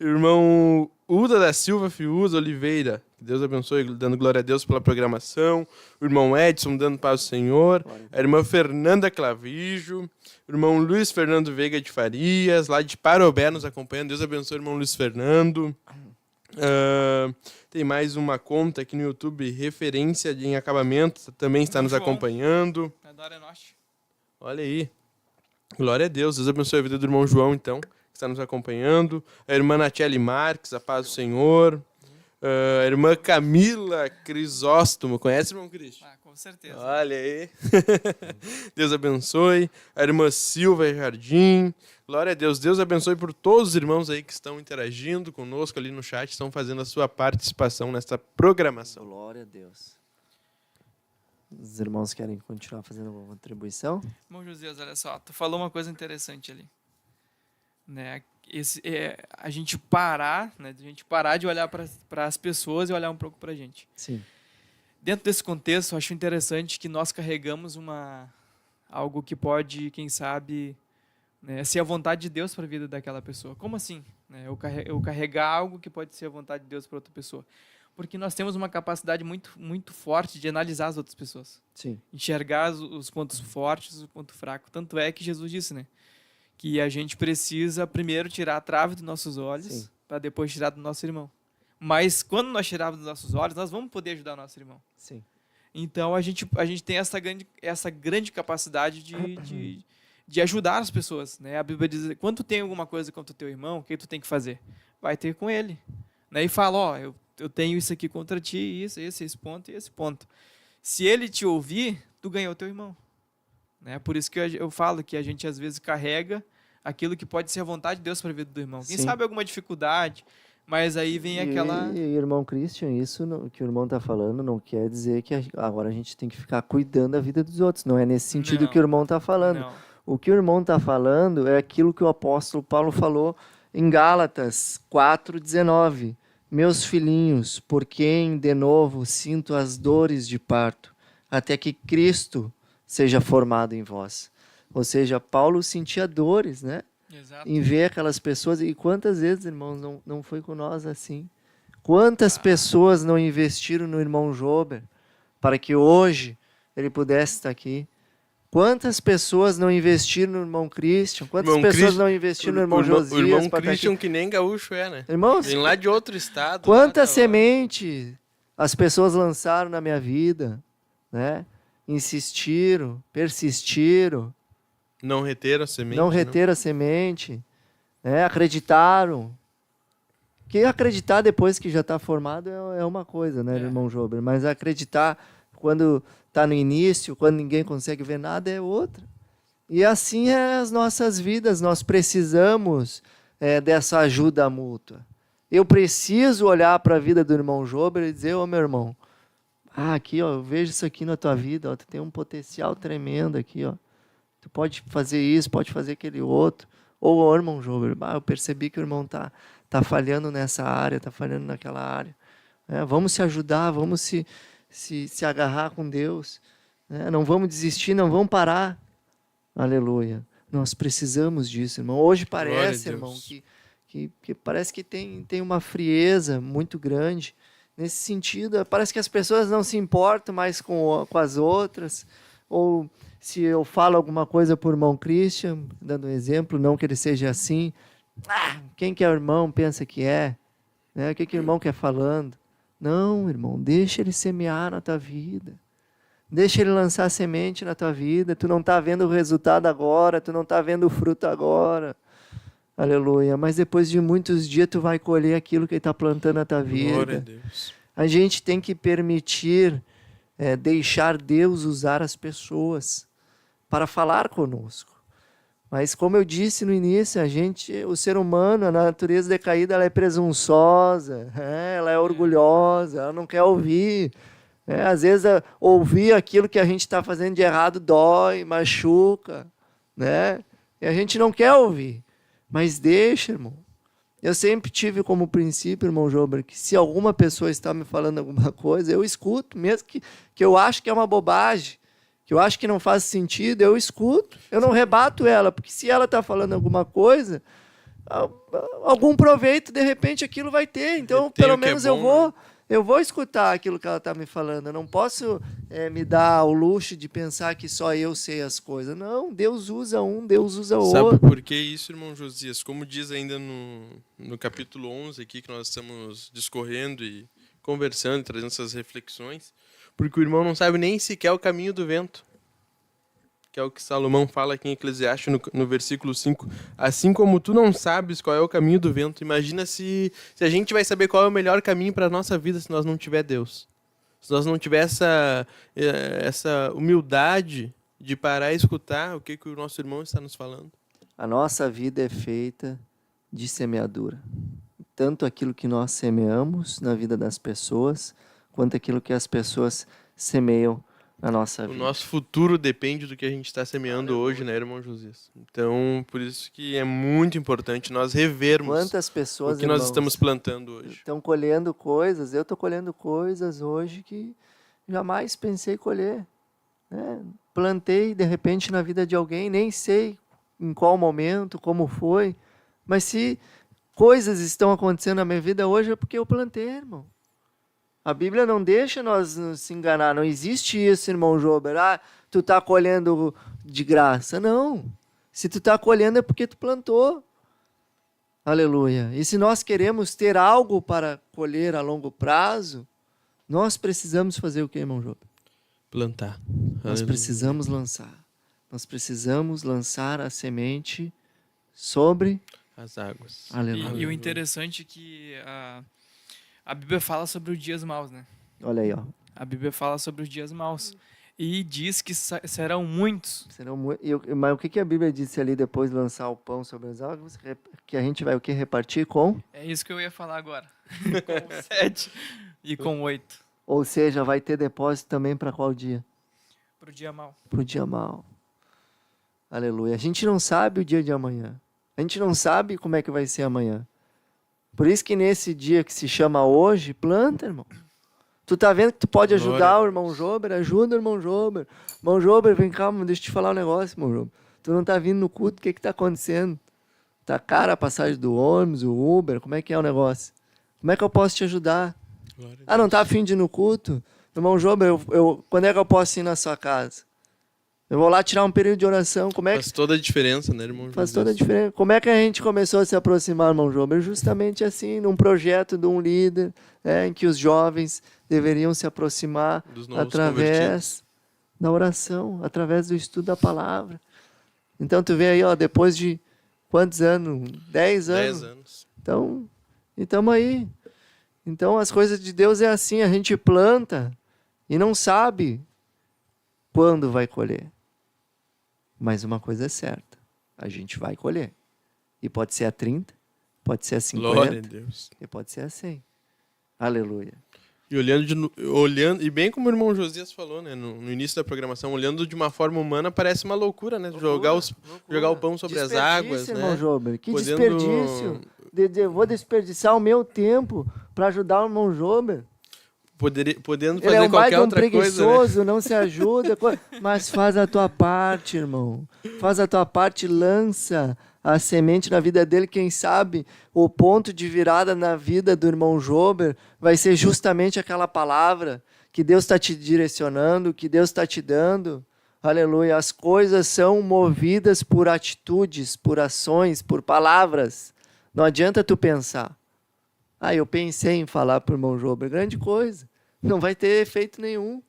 Irmão Uda da Silva Fiuza Oliveira, que Deus abençoe, dando glória a Deus pela programação. O irmão Edson, dando paz ao Senhor. A irmã Fernanda Clavijo. O irmão Luiz Fernando Veiga de Farias, lá de Parobé, nos acompanhando. Deus abençoe o irmão Luiz Fernando. Tem mais uma conta aqui no YouTube, referência em acabamento, também está nos acompanhando. Olha aí. Glória a Deus. Deus abençoe a vida do irmão João, então, que está nos acompanhando. A irmã Natiele Marques, a paz do Senhor. A irmã Camila Crisóstomo. Conhece, irmão Cristian? Com certeza. Olha aí. Deus abençoe. A irmã Silva Jardim. Glória a Deus. Deus abençoe por todos os irmãos aí que estão interagindo conosco ali no chat, estão fazendo a sua participação nesta programação. Glória a Deus. Os irmãos querem continuar fazendo uma contribuição? Irmão Josias, olha só, tu falou uma coisa interessante ali. Né? A gente parar, né? A gente parar de olhar para as pessoas e olhar um pouco para a gente. Sim. Dentro desse contexto, eu acho interessante que nós carregamos algo que pode, quem sabe, né, ser a vontade de Deus para a vida daquela pessoa. Como assim? Né? Eu carregar algo que pode ser a vontade de Deus para outra pessoa. Porque nós temos uma capacidade muito, muito forte de analisar as outras pessoas. Sim. Enxergar os pontos fortes e os pontos fracos. Tanto é que Jesus disse, né? Que a gente precisa primeiro tirar a trave dos nossos olhos para depois tirar do nosso irmão. Mas quando nós tirarmos dos nossos olhos, nós vamos poder ajudar o nosso irmão. Sim. Então a gente tem essa grande capacidade de ajudar as pessoas. Né? A Bíblia diz: quando tu tem alguma coisa contra o teu irmão, o que tu tem que fazer? Vai ter com ele. Né? E fala: ó, eu tenho isso aqui contra ti, esse ponto e esse ponto. Se ele te ouvir, tu ganhou o teu irmão. Né? Por isso que eu falo que a gente às vezes carrega aquilo que pode ser a vontade de Deus para a vida do irmão. Quem sabe alguma dificuldade, mas aí vem aquela... E irmão Christian, isso que o irmão está falando não quer dizer que agora a gente tem que ficar cuidando da vida dos outros. Não é nesse sentido que o irmão está falando. Não. O que o irmão está falando é aquilo que o apóstolo Paulo falou em Gálatas 4:19. Meus filhinhos, por quem de novo sinto as dores de parto, até que Cristo seja formado em vós. Ou seja, Paulo sentia dores, né? Exato. Em ver aquelas pessoas. E quantas vezes, irmãos, não foi com nós assim? Quantas pessoas não investiram no irmão Jober para que hoje ele pudesse estar aqui? Quantas pessoas não investiram no irmão Christian? Quantas pessoas não investiram no irmão Josias? O irmão Christian que nem gaúcho é, né? Irmãos, vem lá de outro estado. quanta semente As pessoas lançaram na minha vida, né? Insistiram, persistiram, Não reter a semente. não reteram a semente, né? Acreditaram. Que acreditar depois que já está formado é uma coisa, né, irmão Jober? Mas acreditar quando está no início, quando ninguém consegue ver nada, é outra. E assim é as nossas vidas, nós precisamos dessa ajuda mútua. Eu preciso olhar para a vida do irmão Jober e dizer, ô meu irmão, aqui, ó, eu vejo isso aqui na tua vida, ó, tu tem um potencial tremendo aqui, ó. Tu pode fazer isso, pode fazer aquele outro. Ou, ô, irmão Jober, eu percebi que o irmão tá falhando nessa área, tá falhando naquela área. Vamos se ajudar, vamos se agarrar com Deus. Não vamos desistir, não vamos parar. Aleluia. Nós precisamos disso, irmão. Hoje parece, irmão, que parece que tem uma frieza muito grande. Nesse sentido, parece que as pessoas não se importam mais com as outras. Ou se eu falo alguma coisa por irmão Christian, dando um exemplo, não que ele seja assim, quem que é o irmão pensa que é? O que o irmão quer falando? Não, irmão, deixa ele semear na tua vida. Deixa ele lançar semente na tua vida. Tu não está vendo o resultado agora, tu não está vendo o fruto agora. Aleluia. Mas depois de muitos dias tu vai colher aquilo que ele está plantando na tua vida. Glória a Deus. A gente tem que permitir, deixar Deus usar as pessoas para falar conosco. Mas como eu disse no início, o ser humano, a natureza decaída, ela é presunçosa, ela é orgulhosa, ela não quer ouvir. Às vezes ouvir aquilo que a gente está fazendo de errado dói, machuca, né? E a gente não quer ouvir. Mas deixa, irmão. Eu sempre tive como princípio, irmão Jober, que se alguma pessoa está me falando alguma coisa, eu escuto, mesmo que eu acho que é uma bobagem, que eu acho que não faz sentido, eu escuto. Eu não rebato ela, porque se ela está falando alguma coisa, algum proveito, de repente, aquilo vai ter. Então, pelo menos eu vou escutar aquilo que ela está me falando. Eu não posso me dar o luxo de pensar que só eu sei as coisas. Não, Deus usa um, Deus usa o outro. Sabe por que isso, irmão Josias? Como diz ainda no capítulo 11 aqui, que nós estamos discorrendo e conversando, trazendo essas reflexões, porque o irmão não sabe nem sequer o caminho do vento. Que é o que Salomão fala aqui em Eclesiastes no versículo 5. Assim como tu não sabes qual é o caminho do vento, imagina se a gente vai saber qual é o melhor caminho para a nossa vida se nós não tiver Deus. Se nós não tiver essa humildade de parar e escutar o que o nosso irmão está nos falando. A nossa vida é feita de semeadura. Tanto aquilo que nós semeamos na vida das pessoas, quanto aquilo que as pessoas semeiam na nossa vida. O nosso futuro depende do que a gente está semeando hoje, né, irmão Josias? Então, por isso que é muito importante nós revermos quantas pessoas, o que nós estamos plantando hoje. Estão colhendo coisas, eu estou colhendo coisas hoje que jamais pensei colher. Plantei, de repente, na vida de alguém, nem sei em qual momento, como foi, mas se coisas estão acontecendo na minha vida hoje é porque eu plantei, irmão. A Bíblia não deixa nós nos enganar. Não existe isso, irmão Jober. Tu está colhendo de graça. Não. Se tu está colhendo é porque tu plantou. Aleluia. E se nós queremos ter algo para colher a longo prazo, nós precisamos fazer o que, irmão Jober? Plantar. Nós precisamos lançar. Nós precisamos lançar a semente sobre as águas. Aleluia. E o interessante é que a Bíblia fala sobre os dias maus, né? Olha aí, ó. A Bíblia fala sobre os dias maus. E diz que serão muitos. Mas o que a Bíblia disse ali depois de lançar o pão sobre as águas? Que a gente vai o que? Repartir com? É isso que eu ia falar agora. Com 7 e com 8. Ou seja, vai ter depósito também para qual dia? Para o dia mau. Para o dia mau. Aleluia. A gente não sabe o dia de amanhã. A gente não sabe como é que vai ser amanhã. Por isso que nesse dia que se chama hoje, planta, irmão. Tu tá vendo que tu pode ajudar o irmão Jober? Ajuda o irmão Jober. Irmão Jober, vem cá, deixa eu te falar um negócio, irmão Jober. Tu não tá vindo no culto, o que tá acontecendo? Tá cara a passagem do ônibus, o Uber, como é que é o negócio? Como é que eu posso te ajudar? Não tá afim de ir no culto? Irmão Jober, quando é que eu posso ir na sua casa? Eu vou lá tirar um período de oração. Faz toda a diferença, né, irmão? Faz toda a diferença. Como é que a gente começou a se aproximar, irmão Jober? Justamente assim, num projeto de um líder, em que os jovens deveriam se aproximar Dos novos através da oração, através do estudo da palavra. Então tu vê aí, ó, depois de quantos anos? 10 anos. 10 anos. Então, e estamos aí. Então as coisas de Deus é assim, a gente planta e não sabe quando vai colher. Mas uma coisa é certa, a gente vai colher. E pode ser a 30, pode ser a 50, Glória a Deus. e pode ser a 100. Aleluia. E olhando, e bem como o irmão Josias falou, né, no início da programação, olhando de uma forma humana, parece uma loucura, né? Jogar o pão sobre as águas, irmão né? Jober, que Podendo- desperdício. Eu vou desperdiçar o meu tempo para ajudar o irmão Jober. Podendo Ele fazer é um qualquer baita um outra coisa, né? preguiçoso, não se ajuda. Mas faz a tua parte, irmão. Faz a tua parte, lança a semente na vida dele. Quem sabe o ponto de virada na vida do irmão Jober vai ser justamente aquela palavra que Deus está te direcionando, que Deus está te dando. Aleluia. As coisas são movidas por atitudes, por ações, por palavras. Não adianta tu pensar. Eu pensei em falar para o irmão Jober. Grande coisa. Não vai ter efeito nenhum.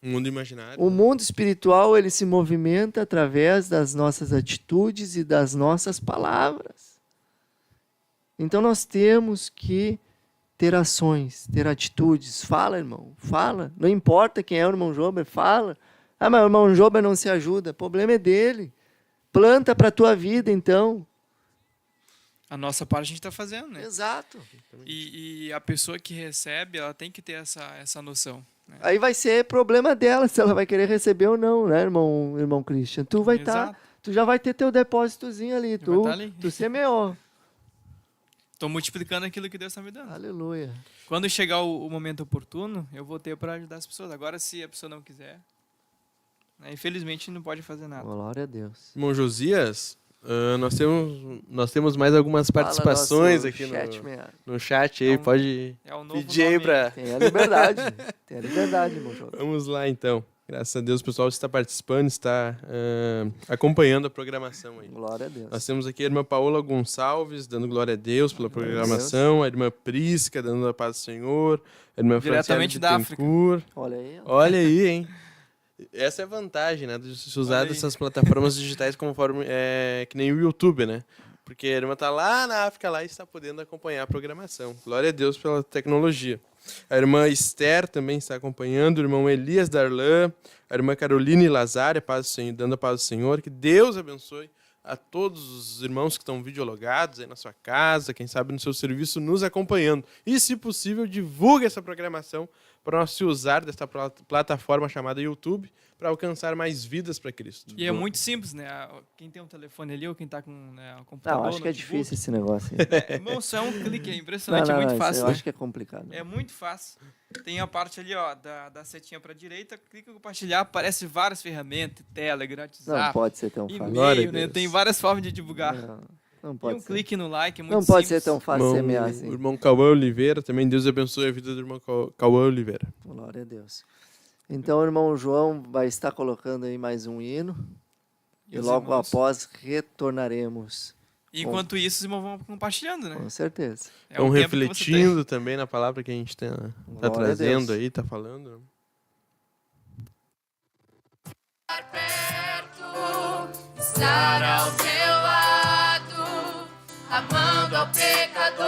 Um mundo imaginário. O mundo espiritual, ele se movimenta através das nossas atitudes e das nossas palavras. Então nós temos que ter ações, ter atitudes. Fala, irmão, fala. Não importa quem é o irmão Jober, fala. Mas o irmão Jober não se ajuda. O problema é dele. Planta para a tua vida, então. A nossa parte a gente está fazendo, né? Exato. E a pessoa que recebe, ela tem que ter essa noção. Né? Aí vai ser problema dela se ela vai querer receber ou não, né, irmão Christian? Tu vai estar, tu já vai ter teu depósitozinho ali, tu semeou. Estou multiplicando aquilo que Deus está me dando. Aleluia. Quando chegar o momento oportuno, eu vou ter para ajudar as pessoas. Agora, se a pessoa não quiser, né, infelizmente não pode fazer nada. Glória a Deus. Irmão Josias, nós temos mais algumas participações aqui no chat aí, pode pedir aí para... Tem a liberdade, irmão João. Vamos lá, então. Graças a Deus, o pessoal está participando, está acompanhando a programação aí. Glória a Deus. Nós temos aqui a irmã Paola Gonçalves, dando glória a Deus pela programação, a irmã Prisca, dando a paz do Senhor, a irmã diretamente da África. Olha aí, hein? Essa é a vantagem, né, de se usar dessas plataformas digitais conforme que nem o YouTube, né? Porque a irmã está lá na África lá e está podendo acompanhar a programação. Glória a Deus pela tecnologia. A irmã Esther também está acompanhando, o irmão Elias Darlan, a irmã Caroline Lazare, dando a paz do Senhor. Que Deus abençoe a todos os irmãos que estão videologados aí na sua casa, quem sabe no seu serviço, nos acompanhando. E, se possível, divulgue essa programação para nós se usar dessa plataforma chamada YouTube para alcançar mais vidas para Cristo. E é muito simples, né? Quem tem um telefone ali ou quem está com o computador... Não, acho que é difícil esse negócio aí. Irmão, só é um clique, é impressionante, é muito fácil. Eu acho que é complicado. É muito fácil. Tem a parte ali, ó, da setinha para a direita, clica em compartilhar, aparece várias ferramentas, Telegram, WhatsApp, não pode ser tão fácil. E-mail, né? Tem várias formas de divulgar. Não pode e ser. Clique no like, é muito Não pode simples. ser tão fácil semear assim. O irmão Cauã Oliveira, também Deus abençoe a vida do irmão Cauã Oliveira. Glória a Deus. Então o irmão João vai estar colocando aí mais um hino. E logo após retornaremos. Enquanto isso, os irmãos vão compartilhando, né? Com certeza. Estão refletindo também na palavra que a gente está trazendo aí, está falando. Estar ao teu lado, amando ao pecador,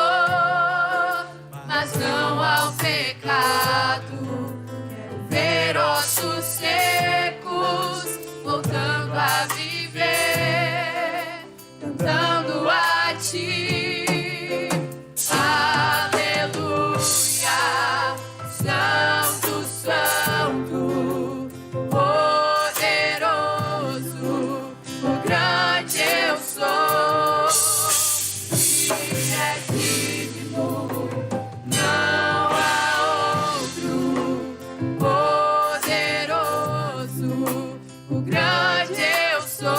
mas não ao pecado. Quero ver ossos secos voltando a viver, cantando a ti. Aleluia, Santo, Santo, poderoso, o grande eu sou. E és digno, não há outro, poderoso, o grande eu sou.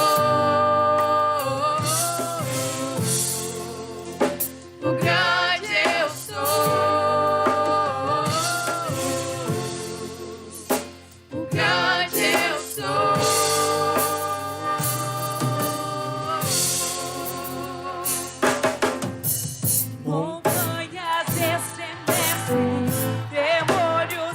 O grande eu sou. O grande eu sou. Montanhas estremecem, demônios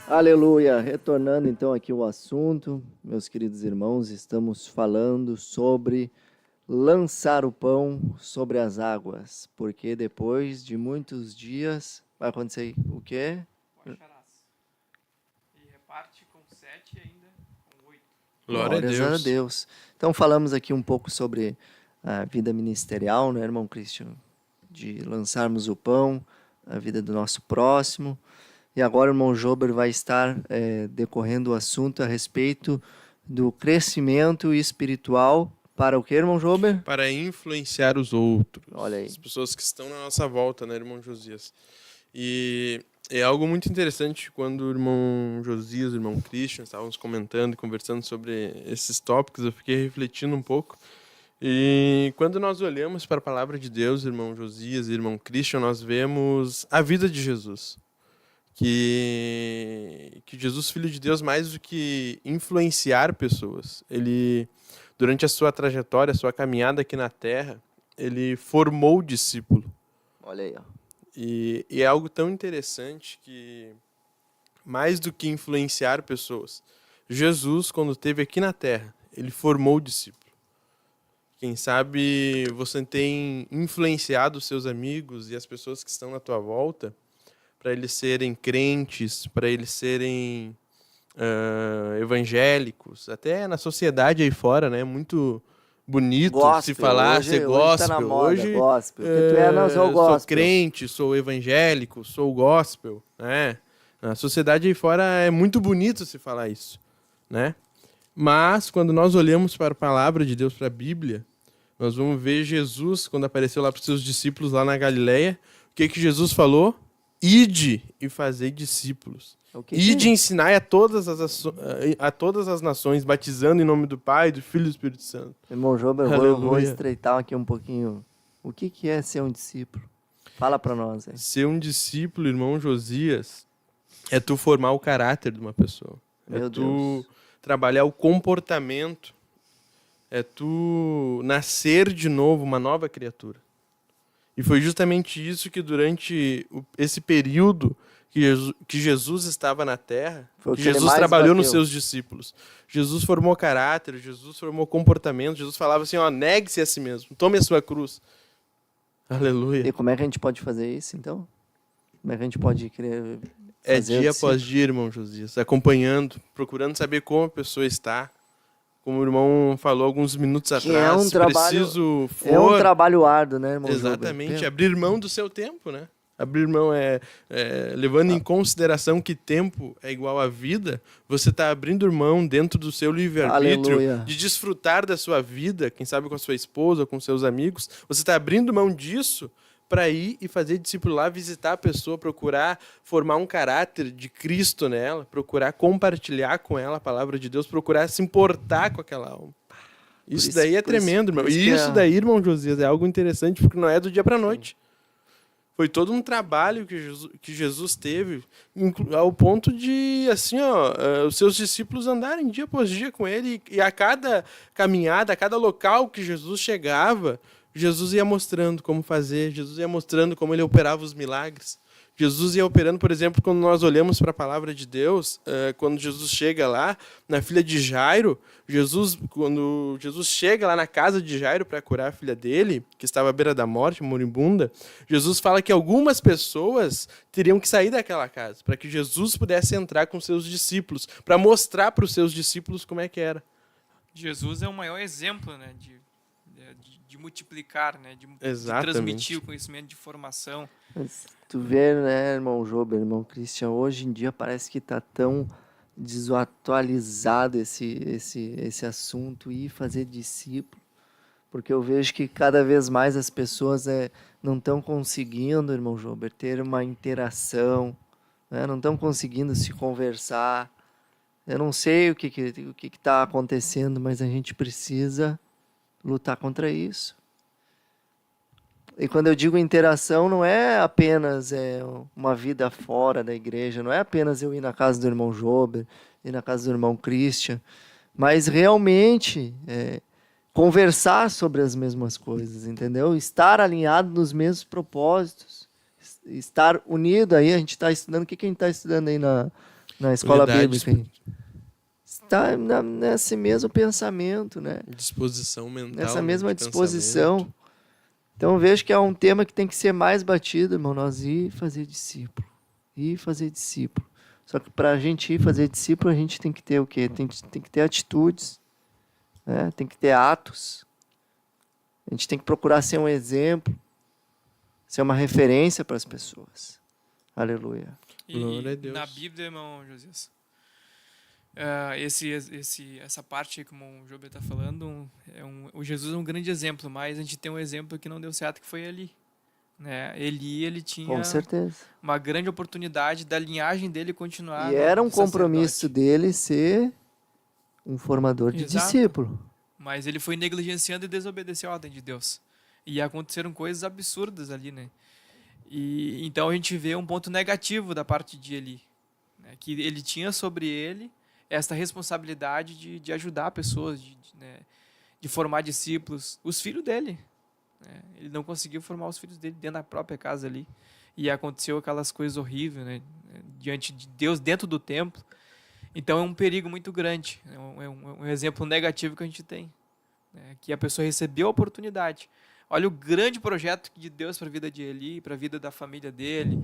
Aleluia! Retornando então aqui ao assunto, meus queridos irmãos, estamos falando sobre lançar o pão sobre as águas, porque depois de muitos dias vai acontecer o quê? O acharás. E reparte com 7 e ainda com 8. Glórias a Deus. Então falamos aqui um pouco sobre a vida ministerial, né, irmão Christian? De lançarmos o pão, a vida do nosso próximo. E agora o irmão Jober vai estar decorrendo o assunto a respeito do crescimento espiritual para o que, irmão Jober? Para influenciar os outros. Olha aí. As pessoas que estão na nossa volta, né, irmão Josias? E é algo muito interessante quando o irmão Josias, o irmão Christian estávamos comentando e conversando sobre esses tópicos, eu fiquei refletindo um pouco. E quando nós olhamos para a palavra de Deus, irmão Josias e irmão Christian, nós vemos a vida de Jesus. Que Jesus, Filho de Deus, mais do que influenciar pessoas, ele, durante a sua trajetória, a sua caminhada aqui na Terra, ele formou o discípulo. Olha aí, ó. E é algo tão interessante que, mais do que influenciar pessoas, Jesus, quando esteve aqui na Terra, ele formou o discípulo. Quem sabe você tem influenciado os seus amigos e as pessoas que estão na tua volta para eles serem crentes, para eles serem evangélicos, até na sociedade aí fora, né? Muito bonito Gospel, se falar, hoje, ser hoje gospel. tá na moda, Hoje, gospel. Porque tu é, não, sou gospel. sou crente, sou evangélico, sou gospel, né? Na sociedade aí fora é muito bonito se falar isso, né? Mas quando nós olhamos para a palavra de Deus, para a Bíblia, nós vamos ver Jesus, quando apareceu lá para os seus discípulos lá na Galileia, o que Jesus falou? Ide e fazei discípulos. Ide e ensinai a todas as nações, batizando em nome do Pai, do Filho e do Espírito Santo. Irmão Jober, eu vou Aleluia. estreitar aqui um pouquinho. O que é ser um discípulo? Fala para nós aí. Ser um discípulo, irmão Josias, é tu formar o caráter de uma pessoa. Meu é tu Deus. trabalhar o comportamento. É tu nascer de novo, uma nova criatura. E foi justamente isso que durante esse período que Jesus estava na Terra, Foi o que que ele Jesus mais trabalhou nos bateu. seus discípulos. Jesus formou caráter, Jesus formou comportamento, Jesus falava assim, ó, negue-se a si mesmo, tome a sua cruz. Aleluia. E como é que a gente pode fazer isso, então? Como é que a gente pode querer É fazer dia o discípulo? após dia, irmão Josias, acompanhando, procurando saber como a pessoa está. Como o irmão falou alguns minutos Que atrás, é um se trabalho- preciso for... É um trabalho árduo, né, irmão Exatamente, Jober? abrir mão do seu tempo, né? Abrir mão levando em consideração que tempo é igual a vida, você está abrindo mão dentro do seu livre-arbítrio Aleluia. de desfrutar da sua vida, quem sabe com a sua esposa, com seus amigos, você está abrindo mão disso para ir e fazer discípulo lá, visitar a pessoa, procurar formar um caráter de Cristo nela, procurar compartilhar com ela a palavra de Deus, procurar se importar com aquela alma. Isso daí é tremendo, irmão. E isso daí, irmão Josias, é algo interessante, porque não é do dia para a noite. Foi todo um trabalho que Jesus teve, ao ponto de, assim, os seus discípulos andarem dia após dia com ele, e a cada caminhada, a cada local que Jesus chegava, Jesus ia mostrando como fazer, Jesus ia mostrando como ele operava os milagres. Jesus ia operando, por exemplo, quando nós olhamos para a palavra de Deus, quando Jesus chega lá na filha de Jairo, quando Jesus chega lá na casa de Jairo para curar a filha dele, que estava à beira da morte, moribunda, Jesus fala que algumas pessoas teriam que sair daquela casa para que Jesus pudesse entrar com seus discípulos, para mostrar para os seus discípulos como é que era. Jesus é o maior exemplo, né, de multiplicar, né, de Exatamente. transmitir o conhecimento de formação. Mas tu vê, né, irmão Jober, irmão Christian, hoje em dia parece que está tão desatualizado esse assunto e fazer discípulo, porque eu vejo que cada vez mais as pessoas não estão conseguindo, irmão Jober, ter uma interação, né, não estão conseguindo se conversar. Eu não sei o que está acontecendo, mas a gente precisa lutar contra isso. E quando eu digo interação, não é apenas uma vida fora da igreja, não é apenas eu ir na casa do irmão Jober, ir na casa do irmão Christian, mas realmente conversar sobre as mesmas coisas, entendeu? Estar alinhado nos mesmos propósitos, estar unido. Aí a gente está estudando, o que a gente está estudando aí na escola Unidade bíblica? Está nesse mesmo pensamento, né? Disposição mental. Nessa mesma de disposição. pensamento. Então eu vejo que é um tema que tem que ser mais batido, irmão. Nós ir fazer discípulo. Ir fazer discípulo. Só que para a gente ir fazer discípulo, a gente tem que ter o quê? Tem que ter atitudes, né? Tem que ter atos. A gente tem que procurar ser um exemplo, ser uma referência para as pessoas. Aleluia. Glória a Deus. Na Bíblia, irmão Josias, essa parte aí, como o Jober está falando, o Jesus é um grande exemplo, mas a gente tem um exemplo que não deu certo, que foi Eli. Né? Ele tinha Com certeza. uma grande oportunidade da linhagem dele continuar. E era um no sacerdote. compromisso dele ser um formador de Exato. discípulo. Mas ele foi negligenciando e desobedeceu a ordem de Deus. E aconteceram coisas absurdas ali, né? E então a gente vê um ponto negativo da parte de Eli, né? Que ele tinha sobre ele esta responsabilidade de ajudar pessoas, de formar discípulos, os filhos dele. Né? Ele não conseguiu formar os filhos dele dentro da própria casa ali. e aconteceu aquelas coisas horríveis, né? Diante de Deus, dentro do templo. Então é um perigo muito grande, é um exemplo negativo que a gente tem, né? Que a pessoa recebeu a oportunidade. Olha o grande projeto de Deus para a vida de Eli, para a vida da família dele,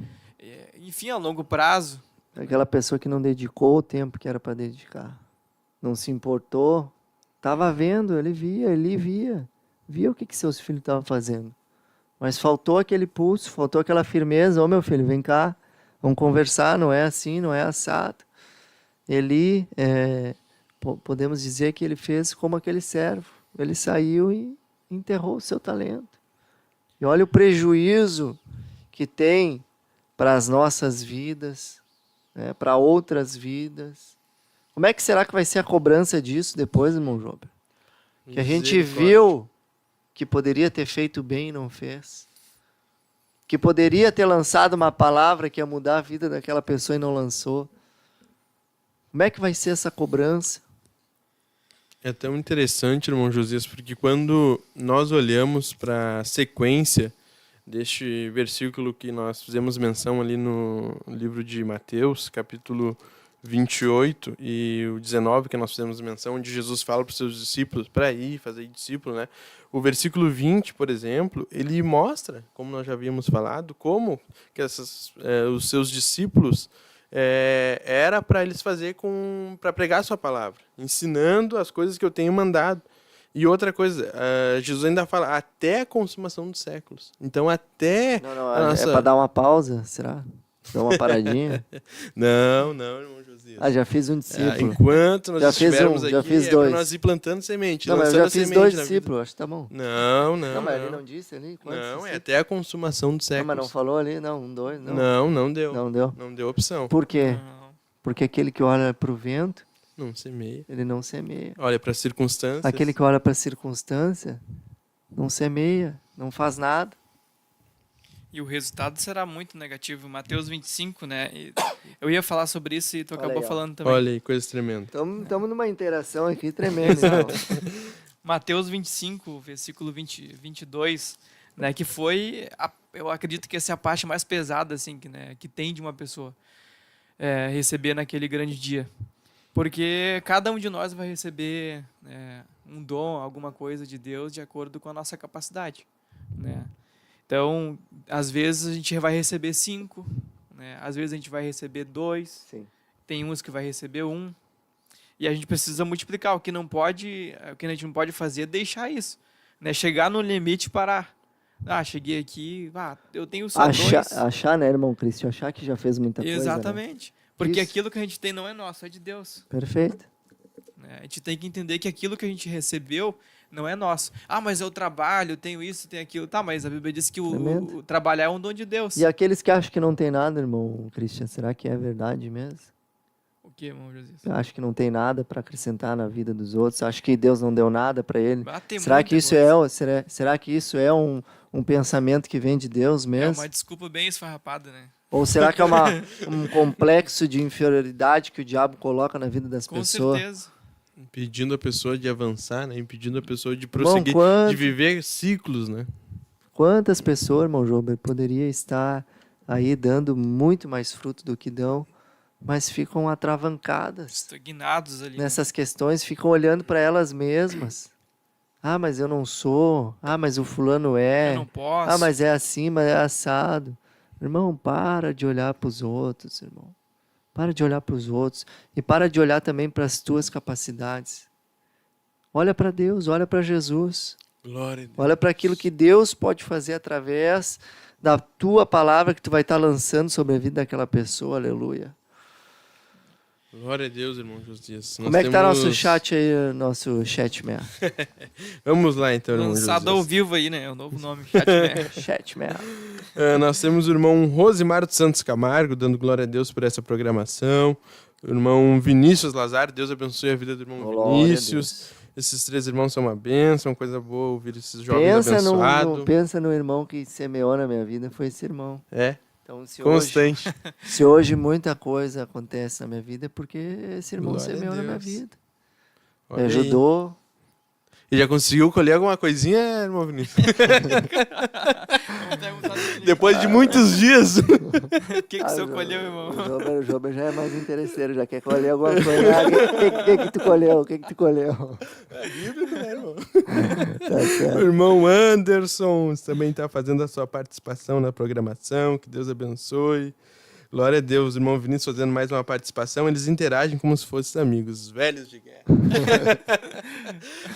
enfim, a longo prazo. Aquela pessoa que não dedicou o tempo que era para dedicar. Não se importou. Estava vendo, ele via. Via o que seus filhos estavam fazendo. Mas faltou aquele pulso, faltou aquela firmeza. Ô meu filho, vem cá, vamos conversar, não é assim, não é assado. Eli, podemos dizer que ele fez como aquele servo. Ele saiu e enterrou o seu talento. E olha o prejuízo que tem para as nossas vidas, né, para outras vidas. Como é que será que vai ser a cobrança disso depois, irmão Jober? Que a gente viu que poderia ter feito bem e não fez. Que poderia ter lançado uma palavra que ia mudar a vida daquela pessoa e não lançou. Como é que vai ser essa cobrança? É tão interessante, irmão Josias, porque quando nós olhamos para a sequência deste versículo que nós fizemos menção ali no livro de Mateus, capítulo 28 e o 19, que nós fizemos menção, onde Jesus fala para os seus discípulos para ir fazer discípulo, né? O versículo 20, por exemplo, ele mostra, como nós já havíamos falado, como que os seus discípulos era para eles fazer para pregar a sua palavra, ensinando as coisas que eu tenho mandado. E outra coisa, Jesus ainda fala até a consumação dos séculos. Então até é para dar uma pausa, será? Dar uma paradinha? Não, irmão Josias. Já fiz um discípulo. Enquanto nós estivermos aqui, já fiz dois. para nós ir plantando semente. Não, mas eu já fiz 2 discípulos, acho que tá bom. Não. Mas ele não disse ali? Não, é até a consumação dos séculos. Não, mas não falou ali? Não, 2, não. Não deu. Não deu? Não deu opção. Por quê? Não. Porque aquele que olha para o vento, Não semeia. ele não semeia. Olha para as circunstâncias. Aquele que olha para a circunstância, não semeia, não faz nada. E o resultado será muito negativo. Mateus 25, né? Eu ia falar sobre isso e tu acabou falando também. Olha aí, coisa tremenda. Estamos numa interação aqui tremenda. Então. Mateus 25, versículo 22, né? Que foi, eu acredito que essa é a parte mais pesada, assim, que tem de uma pessoa receber naquele grande dia. Porque cada um de nós vai receber um dom, alguma coisa de Deus de acordo com a nossa capacidade, né? Então, às vezes a gente vai receber 5, né? Às vezes a gente vai receber 2, Sim. Tem uns que vai receber 1, e a gente precisa multiplicar. O que a gente não pode fazer é deixar isso, né? Chegar no limite e parar. Cheguei aqui, eu tenho só 2. Achar, né, irmão Cristian? Achar que já fez muita coisa. Exatamente. Porque Isso. aquilo que a gente tem não é nosso, é de Deus. Perfeito. A gente tem que entender que aquilo que a gente recebeu não é nosso. Mas eu trabalho, tenho isso, tenho aquilo. Tá, mas a Bíblia diz que o trabalhar é um dom de Deus. E aqueles que acham que não tem nada, irmão Cristian, será que é verdade mesmo? O que, irmão Jesus? Acho que não tem nada para acrescentar na vida dos outros. Acho que Deus não deu nada para ele. Será que isso é um pensamento que vem de Deus mesmo? É uma desculpa bem esfarrapada, né? Ou será que é um complexo de inferioridade que o diabo coloca na vida das pessoas? Com certeza. Impedindo a pessoa de avançar, né? Impedindo a pessoa de prosseguir, de viver ciclos, né? Quantas pessoas, irmão Jober, poderia estar aí dando muito mais fruto do que dão, mas ficam atravancadas. Estagnados ali. Nessas questões, ficam olhando para elas mesmas. Mas eu não sou. Mas o fulano é. Eu não posso. Mas é assim, mas é assado. Irmão, para de olhar para os outros, irmão. Para de olhar para os outros. E para de olhar também para as tuas capacidades. Olha para Deus, olha para Jesus. Glória a Deus. Olha para aquilo que Deus pode fazer através da tua palavra que tu vai estar lançando sobre a vida daquela pessoa. Aleluia. Glória a Deus, irmão Josias. Como é que está nosso chat aí, nosso chatman? Vamos lá, então, irmão Josias. Lançado ao vivo aí, né? É o novo nome, chatman. Chatman. Nós temos o irmão Rosimar dos Santos Camargo, dando glória a Deus por essa programação. O irmão Vinícius Lazar, Deus abençoe a vida do irmão Vinícius. Esses 3 irmãos são uma bênção, coisa boa ouvir esses jovens abençoados. Pensa no irmão que semeou na minha vida, foi esse irmão. Então, constante. Se hoje muita coisa acontece na minha vida, é porque esse irmão semeou na minha vida. Me ajudou. E já conseguiu colher alguma coisinha, irmão Vinícius? Depois de muitos dias. O que o senhor colheu, irmão? O Jober já é mais interesseiro, já quer colher alguma coisa. O que tu colheu? O que tu colheu? É livre, né, irmão? Tá O certo. irmão Anderson também está fazendo a sua participação na programação. Que Deus abençoe. Glória a Deus. O irmão Vinícius fazendo mais uma participação. Eles interagem como se fossem amigos, velhos de guerra.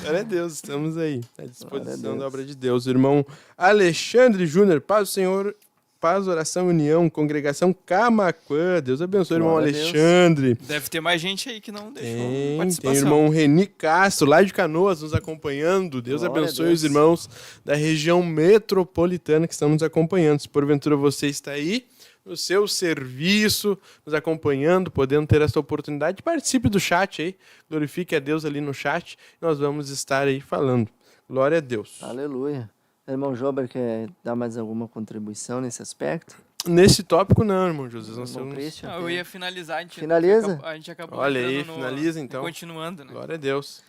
Glória a Deus, estamos aí, à disposição da obra de Deus. O irmão Alexandre Júnior, paz do Senhor, paz, oração, união, congregação Camaquã. Deus abençoe, irmão Glória a Deus. Alexandre. Deve ter mais gente aí que não deixou Tem o participação. irmão Reni Castro, lá de Canoas, nos acompanhando. Deus Glória a abençoe Deus. os irmãos da região metropolitana que estão nos acompanhando. Se porventura você está aí no seu serviço, nos acompanhando, podendo ter essa oportunidade, participe do chat aí, glorifique a Deus ali no chat, nós vamos estar aí falando. Glória a Deus. Aleluia. Irmão Jober quer dar mais alguma contribuição nesse aspecto? Nesse tópico não, irmão José. Nós Irmão temos... Christian? Eu ia finalizar. Finaliza? A gente acabou Olha aí, entrando finaliza então. Continuando, né? Glória a Deus.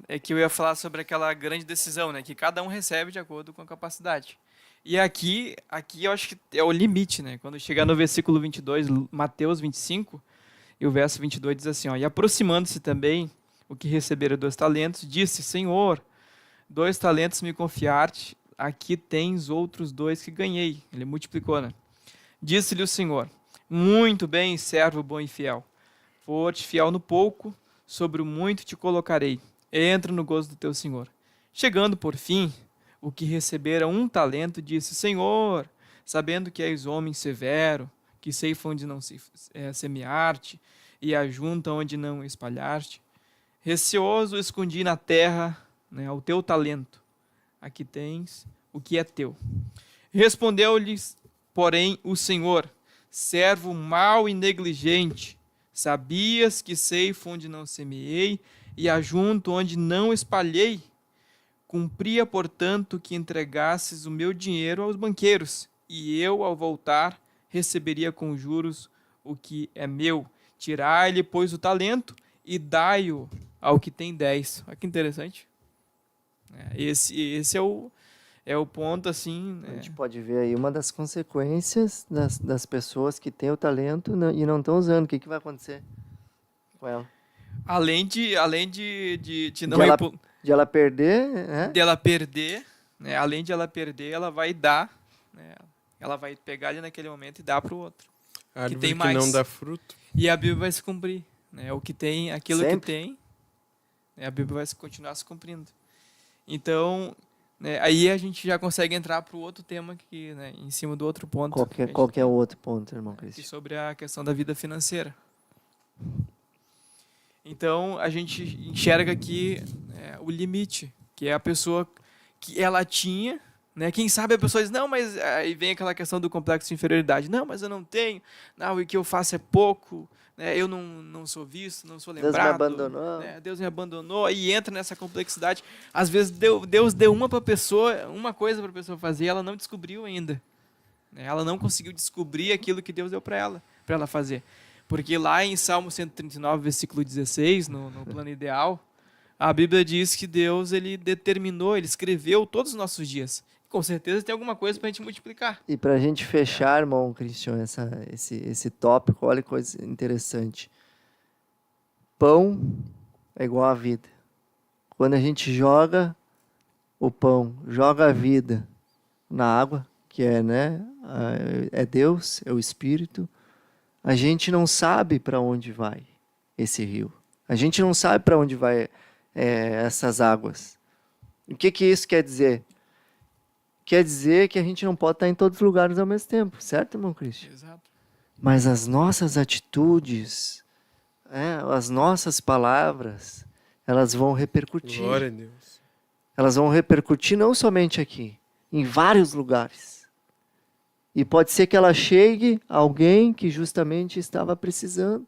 É que eu ia falar sobre aquela grande decisão, né? Que cada um recebe de acordo com a capacidade. E aqui eu acho que é o limite, né? Quando chegar no versículo 22, Mateus 25, e o verso 22 diz assim, ó, e aproximando-se também o que recebera 2 talentos, disse, Senhor, 2 talentos me confiaste, aqui tens outros 2 que ganhei. Ele multiplicou, né? Disse-lhe o Senhor, muito bem, servo bom e fiel. Foste fiel no pouco, sobre o muito te colocarei. Entra no gozo do teu Senhor. Chegando por fim, o que recebera 1 talento disse, Senhor, sabendo que és homem severo, que ceifa onde não semeaste, e ajunta onde não espalhaste, receoso escondi na terra, né, o teu talento. Aqui tens o que é teu. Respondeu-lhes, porém, o Senhor, servo mau e negligente, sabias que ceifo onde não semeei, e ajunto onde não espalhei? Cumpria, portanto, que entregasses o meu dinheiro aos banqueiros, e eu, ao voltar, receberia com juros o que é meu. Tirai-lhe, pois, o talento, e dai-o ao que tem 10. Olha que interessante. Esse é o ponto, assim... A gente pode ver aí uma das consequências das pessoas que têm o talento e não estão usando. O que vai acontecer com ela? Além de não... De ela perder, né? Dela perder, né? Além de ela perder, ela vai dar, né? Ela vai pegar ali naquele momento e dar para o outro. A árvore tem que mais. não dá fruto. E a Bíblia vai se cumprir, né? O que tem, aquilo Sempre. que tem, né? A Bíblia vai continuar se cumprindo. Então, né? Aí a gente já consegue entrar para o outro tema que, né? Em cima do outro ponto. Qual que é o outro ponto, irmão Aqui Cristian? sobre a questão da vida financeira. Então, a gente enxerga aqui o limite, que é a pessoa que ela tinha, né? Quem sabe a pessoa diz, não, mas aí vem aquela questão do complexo de inferioridade. Não, mas eu não tenho, não, o que eu faço é pouco, né? Eu não sou visto, não sou lembrado. Deus me abandonou. Né? Deus me abandonou, e entra nessa complexidade. Às vezes Deus deu uma coisa para a pessoa fazer, e ela não descobriu ainda. Né? Ela não conseguiu descobrir aquilo que Deus deu para ela fazer. Porque lá em Salmo 139, versículo 16, no plano ideal, a Bíblia diz que Deus ele determinou, ele escreveu todos os nossos dias. Com certeza tem alguma coisa para a gente multiplicar. E para a gente fechar, irmão Christian, esse tópico, olha que coisa interessante. Pão é igual à vida. Quando a gente joga o pão, joga a vida na água, que é, né, é Deus, é o Espírito, a gente não sabe para onde vai esse rio. A gente não sabe para onde vai essas águas. O que isso quer dizer? Quer dizer que a gente não pode estar em todos os lugares ao mesmo tempo, certo, irmão Cristian? Exato. Mas as nossas atitudes, as nossas palavras, elas vão repercutir. Glória a Deus. Elas vão repercutir não somente aqui, em vários lugares. E pode ser que ela chegue a alguém que justamente estava precisando.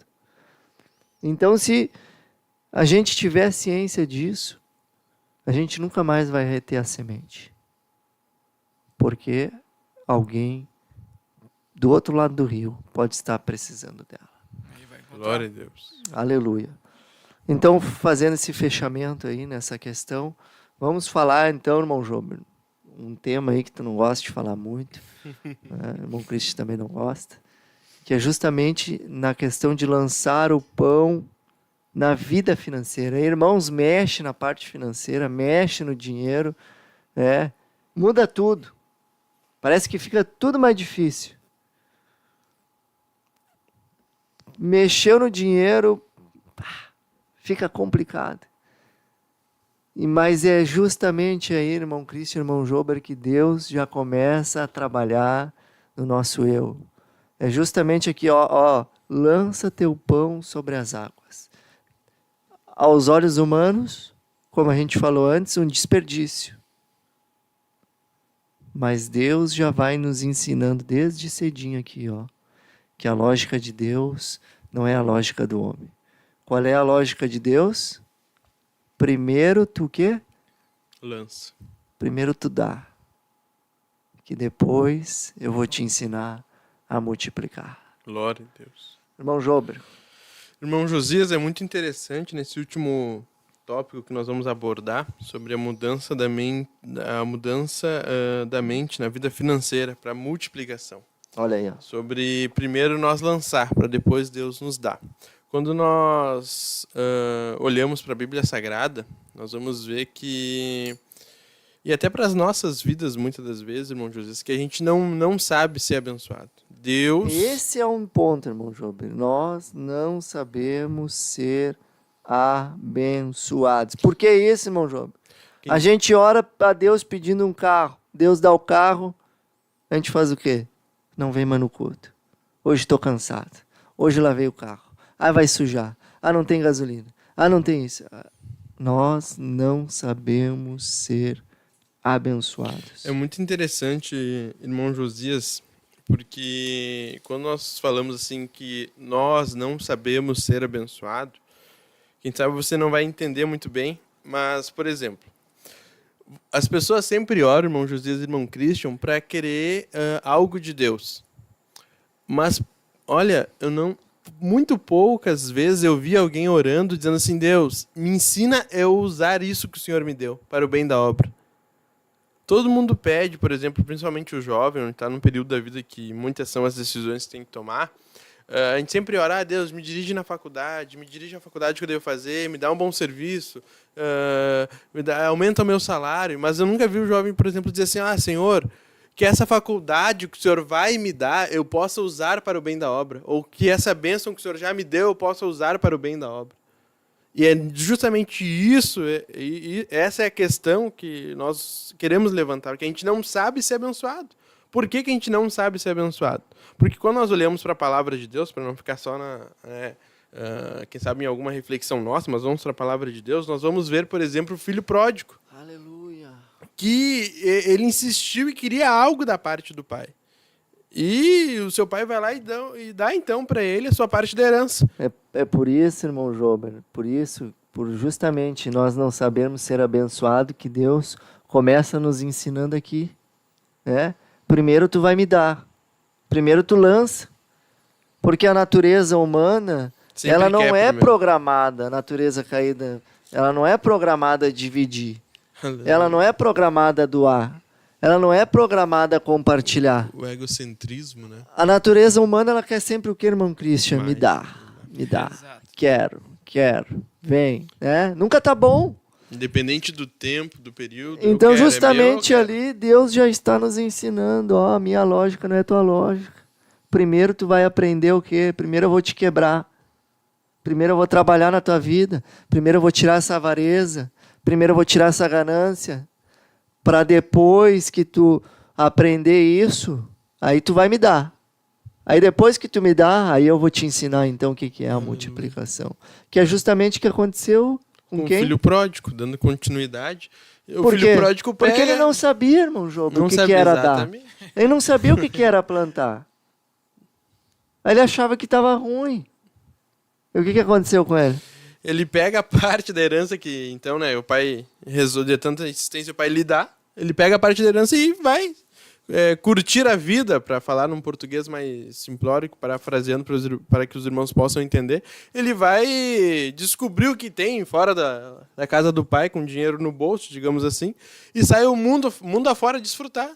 Então, se a gente tiver ciência disso, a gente nunca mais vai reter a semente. Porque alguém do outro lado do rio pode estar precisando dela. Aí vai encontrar. Glória a Deus. Aleluia. Então, fazendo esse fechamento aí nessa questão, vamos falar então, irmão Jober, um tema aí que tu não gosta de falar muito, né? O irmão Cristian também não gosta, que é justamente na questão de lançar o pão na vida financeira. Irmãos, mexe na parte financeira, mexe no dinheiro, muda tudo. Parece que fica tudo mais difícil. Mexeu no dinheiro, fica complicado. Mas é justamente aí, irmão Cristian, irmão Jober, que Deus já começa a trabalhar no nosso eu. É justamente aqui, lança teu pão sobre as águas. Aos olhos humanos, como a gente falou antes, um desperdício. Mas Deus já vai nos ensinando desde cedinho aqui, que a lógica de Deus não é a lógica do homem. Qual é a lógica de Deus? Primeiro tu o quê? Lança. Primeiro tu dá. Que depois eu vou te ensinar a multiplicar. Glória a Deus. Irmão Jober. Irmão Josias, é muito interessante nesse último tópico que nós vamos abordar sobre a mudança da mente na vida financeira para multiplicação. Olha aí. Sobre primeiro nós lançar, para depois Deus nos dar. Quando nós olhamos para a Bíblia Sagrada, nós vamos ver que, e até para as nossas vidas, muitas das vezes, irmão Josias, que a gente não sabe ser abençoado. Deus... Esse é um ponto, irmão Jober. Nós não sabemos ser abençoados. Por que isso, irmão Jober? A gente ora a Deus pedindo um carro. Deus dá o carro, a gente faz o quê? Não vem mais no culto. Hoje estou cansado. Hoje lavei o carro. Vai sujar. Não tem gasolina. Não tem isso. Nós não sabemos ser abençoados. É muito interessante, irmão Josias, porque quando nós falamos assim que nós não sabemos ser abençoados, quem sabe você não vai entender muito bem, mas, por exemplo, as pessoas sempre oram, irmão Josias e irmão Christian, para querer algo de Deus. Mas, olha, muito poucas vezes eu vi alguém orando dizendo assim: Deus, me ensina a usar isso que o Senhor me deu para o bem da obra. Todo mundo pede, por exemplo, principalmente o jovem, onde está num período da vida que muitas são as decisões que tem que tomar. A gente sempre ora: Deus, me dirige na faculdade, me dirige à faculdade que eu devo fazer, me dá um bom serviço, aumenta o meu salário. Mas eu nunca vi o jovem, por exemplo, dizer assim: Senhor, que essa faculdade que o Senhor vai me dar, eu possa usar para o bem da obra. Ou que essa bênção que o Senhor já me deu, eu possa usar para o bem da obra. E é justamente isso, essa é a questão que nós queremos levantar, que a gente não sabe ser abençoado. Por que a gente não sabe ser abençoado? Porque quando nós olhamos para a palavra de Deus, para não ficar só quem sabe em alguma reflexão nossa, mas vamos para a palavra de Deus, nós vamos ver, por exemplo, o filho pródigo. Aleluia. Que ele insistiu e queria algo da parte do pai. E o seu pai vai lá e dá então para ele a sua parte da herança. É por isso, irmão Jober, por justamente nós não sabermos ser abençoados, que Deus começa nos ensinando aqui. Primeiro tu vai me dar. Primeiro tu lança. Porque a natureza humana, sempre ela não é primeiro. programada, a natureza caída, ela não é programada a dividir. Ela não é programada a doar. Ela não é programada a compartilhar. O egocentrismo, né? A natureza humana, ela quer sempre o que, irmão Christian? Me dá. Exato. Quero. Vem. Nunca tá bom. Independente do tempo, do período. Então, justamente ali, Deus já está nos ensinando. A minha lógica não é tua lógica. Primeiro tu vai aprender o quê? Primeiro eu vou te quebrar. Primeiro eu vou trabalhar na tua vida. Primeiro eu vou tirar essa avareza. Primeiro eu vou tirar essa ganância. Para depois que tu aprender isso, aí tu vai me dar. Aí depois que tu me dá, aí eu vou te ensinar então o que é a multiplicação. Que é justamente o que aconteceu com quem? O filho pródigo, dando continuidade. O Por quê? filho pródigo pega... Porque ele não sabia, irmão Job, o que era exatamente. dar. Ele não sabia o que era plantar. Aí ele achava que estava ruim. E o que aconteceu com ele? Ele pega a parte da herança que, então, né, o pai rezou de tanta insistência, o pai lhe dá, ele pega a parte da herança e vai curtir a vida, para falar num português mais simplórico, parafraseando para que os irmãos possam entender, ele vai descobrir o que tem fora da casa do pai, com dinheiro no bolso, digamos assim, e sai o mundo afora desfrutar.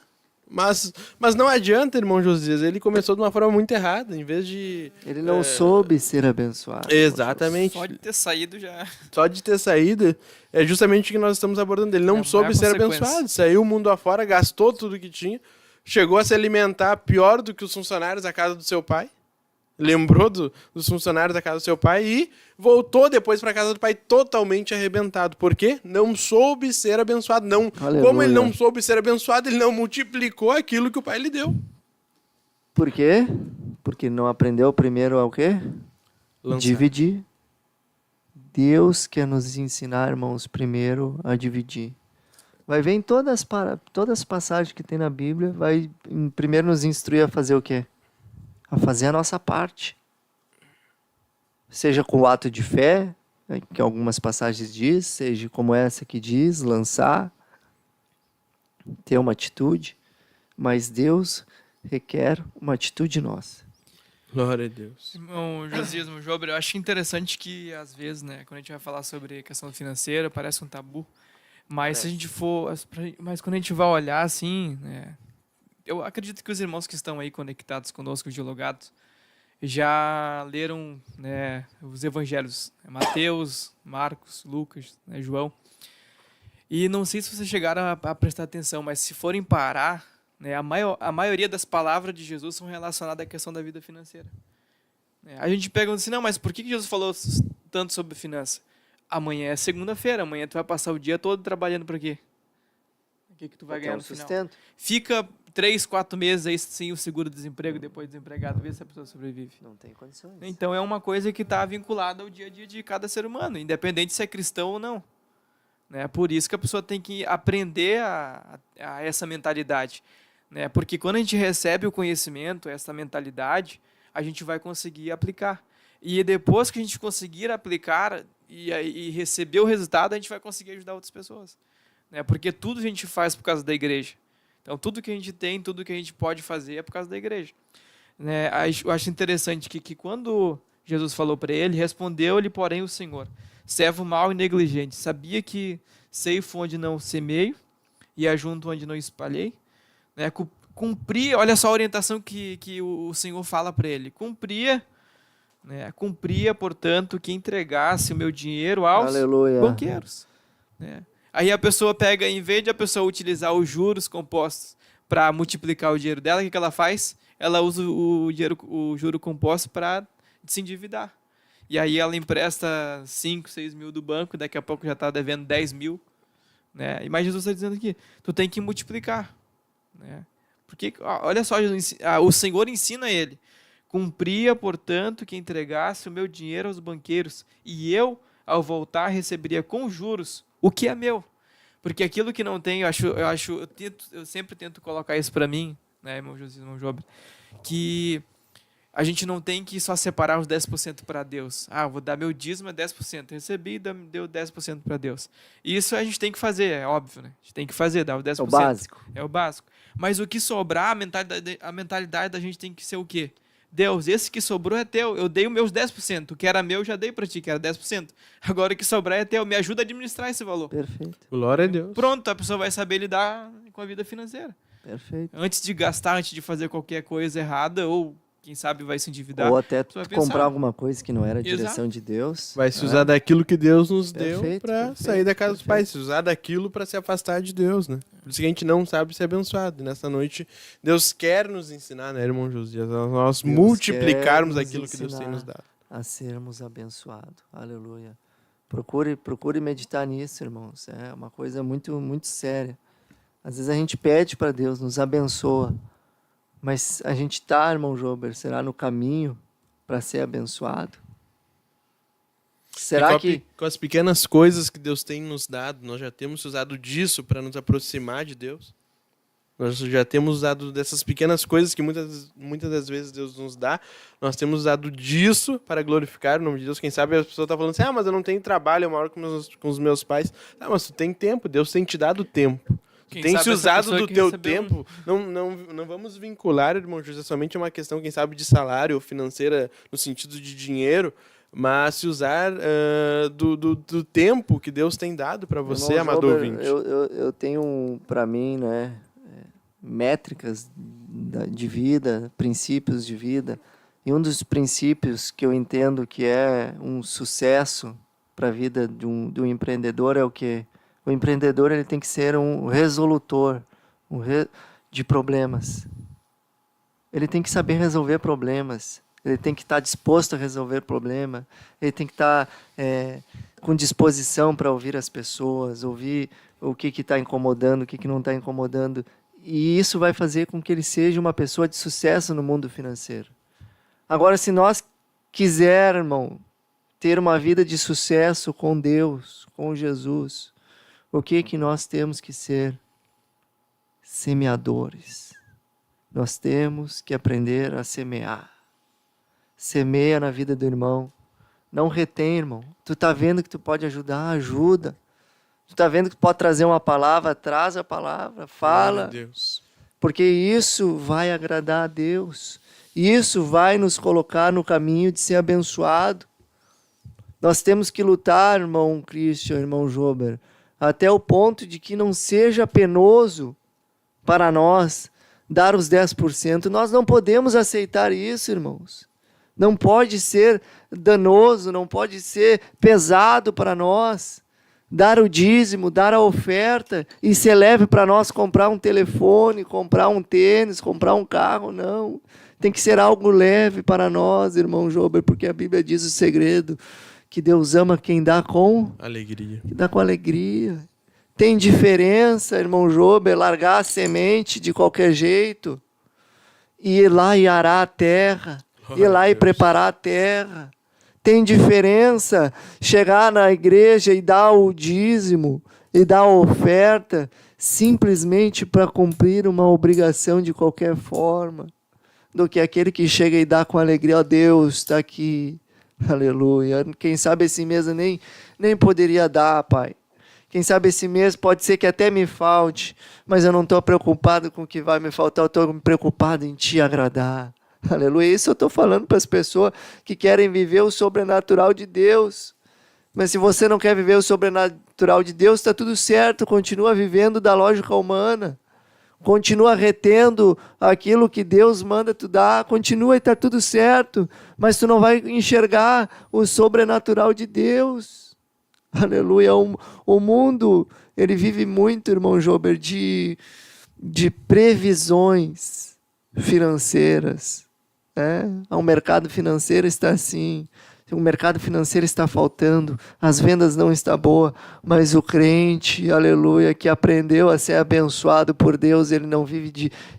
Mas não adianta, irmão Josias, ele começou de uma forma muito errada, em vez de... Ele não soube ser abençoado. Exatamente. Só de ter saído já. Só de ter saído, é justamente o que nós estamos abordando. Ele não soube ser abençoado, saiu o mundo afora, gastou tudo que tinha, chegou a se alimentar pior do que os funcionários da casa do seu pai, lembrou dos funcionários da casa do seu pai e voltou depois para a casa do pai totalmente arrebentado. Por quê? Não soube ser abençoado. Não. Como ele não soube ser abençoado, ele não multiplicou aquilo que o pai lhe deu. Por quê? Porque não aprendeu primeiro ao quê? Dividir. Deus quer nos ensinar, irmãos, primeiro a dividir. Vai ver em todas as passagens que tem na Bíblia, vai primeiro nos instruir a fazer o quê? A fazer a nossa parte. Seja com o ato de fé, né, que algumas passagens diz, seja como essa que diz, lançar, ter uma atitude, mas Deus requer uma atitude nossa. Glória a Deus. Irmão Josias, irmão Jober, eu acho interessante que, às vezes, né, quando a gente vai falar sobre questão financeira, parece um tabu, mas se a gente mas quando a gente vai olhar assim, né, eu acredito que os irmãos que estão aí conectados conosco, dialogados, já leram, né, os evangelhos, Mateus, Marcos, Lucas, né, João. E não sei se vocês chegaram a prestar atenção, mas se forem parar, né, a maioria das palavras de Jesus são relacionadas à questão da vida financeira. A gente pergunta assim, não, mas por que Jesus falou tanto sobre finança? Amanhã é segunda-feira, amanhã tu vai passar o dia todo trabalhando para quê? O que tu vai ganhar no final? Fica 3, 4 meses aí sem o seguro-desemprego, depois desempregado, vê se a pessoa sobrevive. Não tem condições. Então é uma coisa que está vinculada ao dia a dia de cada ser humano, independente se é cristão ou não. Né? Por isso que a pessoa tem que aprender a essa mentalidade. Né? Porque quando a gente recebe o conhecimento, essa mentalidade, a gente vai conseguir aplicar. E depois que a gente conseguir aplicar e receber o resultado, a gente vai conseguir ajudar outras pessoas. Né? Porque tudo a gente faz por causa da igreja. Então, tudo que a gente tem, tudo que a gente pode fazer é por causa da igreja. Né? Eu acho interessante que quando Jesus falou para ele, respondeu-lhe, porém, o Senhor, servo mau e negligente, sabia que ceifo onde não semeio e ajunto onde não espalhei. Né? Cumpria, olha só a orientação que o Senhor fala para ele. Cumpria, portanto, que entregasse o meu dinheiro aos banqueiros. Né? Aí a pessoa pega, em vez de a pessoa utilizar os juros compostos para multiplicar o dinheiro dela, o que ela faz? Ela usa o juro composto para se endividar. E aí ela empresta 5, 6 mil do banco, daqui a pouco já está devendo 10 mil. Né? Mas Jesus está dizendo aqui, tu tem que multiplicar. Né? Porque, olha só, o Senhor ensina ele, cumpria, portanto, que entregasse o meu dinheiro aos banqueiros, e eu, ao voltar, receberia com juros o que é meu. Porque aquilo que não tem, eu sempre tento colocar isso para mim, né, irmão José, irmão Job, que a gente não tem que só separar os 10% para Deus. Vou dar meu dízimo, é 10%. Recebi e deu 10% para Deus. Isso a gente tem que fazer, é óbvio, né? A gente tem que fazer, dar o 10%. É o básico. É o básico. Mas o que sobrar, a mentalidade da gente tem que ser o quê? Deus, esse que sobrou é teu. Eu dei os meus 10%. O que era meu, já dei para ti, que era 10%. Agora o que sobrar é teu. Me ajuda a administrar esse valor. Perfeito. Glória a Deus. Pronto, a pessoa vai saber lidar com a vida financeira. Perfeito. Antes de gastar, antes de fazer qualquer coisa errada, ou quem sabe vai se endividar. Ou até comprar alguma coisa que não era a direção de Deus. Vai se usar daquilo que Deus nos deu Perfeito, para sair da casa dos pais. Se usar daquilo para se afastar de Deus, né? Por isso que a gente não sabe ser abençoado. Nessa noite, Deus quer nos ensinar, né, irmão Josias? Nós Deus multiplicarmos quer nos aquilo que Deus tem nos dado. A sermos abençoados. Aleluia. Procure meditar nisso, irmãos. É uma coisa muito, muito séria. Às vezes a gente pede para Deus, nos abençoa. Mas a gente está, irmão Jober, será no caminho para ser abençoado? Será que... Com as pequenas coisas que Deus tem nos dado, nós já temos usado disso para nos aproximar de Deus? Nós já temos usado dessas pequenas coisas que muitas das vezes Deus nos dá, nós temos usado disso para glorificar o nome de Deus. Quem sabe a pessoa está falando assim, mas eu não tenho trabalho, eu moro com os meus pais. Mas tu tem tempo, Deus tem te dado tempo. Quem tem sabe se essa usado pessoa do que teu recebeu tempo. Não vamos vincular, irmão José, somente a uma questão, quem sabe, de salário ou financeira no sentido de dinheiro, mas se usar do tempo que Deus tem dado para você, Irmão amado Jober, ouvinte. eu tenho para mim, né, métricas de vida, princípios de vida. E um dos princípios que eu entendo que é um sucesso para a vida de um empreendedor é o quê? O empreendedor ele tem que ser um resolutor de problemas. Ele tem que saber resolver problemas. Ele tem que estar disposto a resolver problema. Ele tem que estar com disposição para ouvir as pessoas, ouvir o que está incomodando, o que não está incomodando. E isso vai fazer com que ele seja uma pessoa de sucesso no mundo financeiro. Agora, se nós quisermos, irmão, ter uma vida de sucesso com Deus, com Jesus, o que nós temos que ser? Semeadores. Nós temos que aprender a semear. Semeia na vida do irmão. Não retém, irmão. Tu está vendo que tu pode ajudar? Ajuda. Tu está vendo que tu pode trazer uma palavra? Traz a palavra. Fala. Deus. Porque isso vai agradar a Deus. Isso vai nos colocar no caminho de ser abençoado. Nós temos que lutar, irmão Christian, irmão Jober, até o ponto de que não seja penoso para nós dar os 10%. Nós não podemos aceitar isso, irmãos. Não pode ser danoso, não pode ser pesado para nós. Dar o dízimo, dar a oferta e ser leve para nós comprar um telefone, comprar um tênis, comprar um carro, não. Tem que ser algo leve para nós, irmão Jober, porque a Bíblia diz o segredo, que Deus ama quem dá com alegria. Que dá com alegria. Tem diferença, irmão Jober, largar a semente de qualquer jeito, e ir lá e arar a terra, ir lá e preparar a terra. Tem diferença chegar na igreja e dar o dízimo, e dar a oferta, simplesmente para cumprir uma obrigação de qualquer forma, do que aquele que chega e dá com alegria. Ó, Deus está aqui, aleluia. Quem sabe esse mês eu nem poderia dar, Pai. Quem sabe esse mês pode ser que até me falte, mas eu não estou preocupado com o que vai me faltar, eu estou preocupado em Te agradar. Aleluia. Isso eu estou falando para as pessoas que querem viver o sobrenatural de Deus. Mas se você não quer viver o sobrenatural de Deus, está tudo certo, continua vivendo da lógica humana. Continua retendo aquilo que Deus manda tu dar, continua e está tudo certo, mas tu não vai enxergar o sobrenatural de Deus. Aleluia. O mundo, ele vive muito, irmão Jober, de previsões financeiras. O mercado financeiro está assim. O mercado financeiro está faltando, as vendas não estão boas, mas o crente, aleluia, que aprendeu a ser abençoado por Deus, ele não vive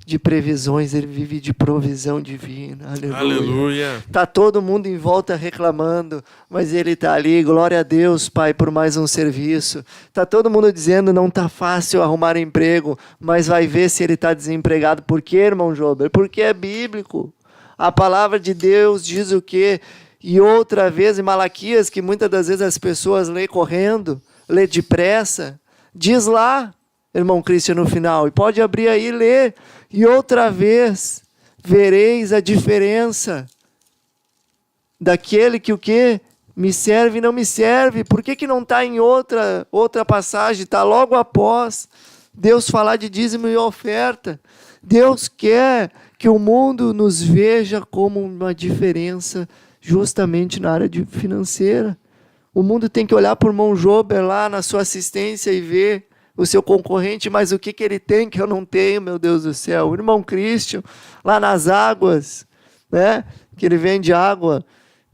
de previsões, ele vive de provisão divina, aleluia. Aleluia. Está todo mundo em volta reclamando, mas ele está ali, glória a Deus, Pai, por mais um serviço. Está todo mundo dizendo, não está fácil arrumar emprego, mas vai ver se ele está desempregado. Por quê, irmão Jober? Porque é bíblico. A palavra de Deus diz o quê? E outra vez em Malaquias, que muitas das vezes as pessoas lê correndo, lê depressa, diz lá, irmão Christian, no final, e pode abrir aí e ler, e outra vez vereis a diferença daquele que o quê? Me serve e não me serve. Por que não está em outra passagem? Está logo após Deus falar de dízimo e oferta. Deus quer que o mundo nos veja como uma diferença justamente na área financeira. O mundo tem que olhar para o irmão Jober lá na sua assistência e ver o seu concorrente, mas o que ele tem que eu não tenho, meu Deus do céu. O irmão Christian, lá nas águas, né, que ele vende água,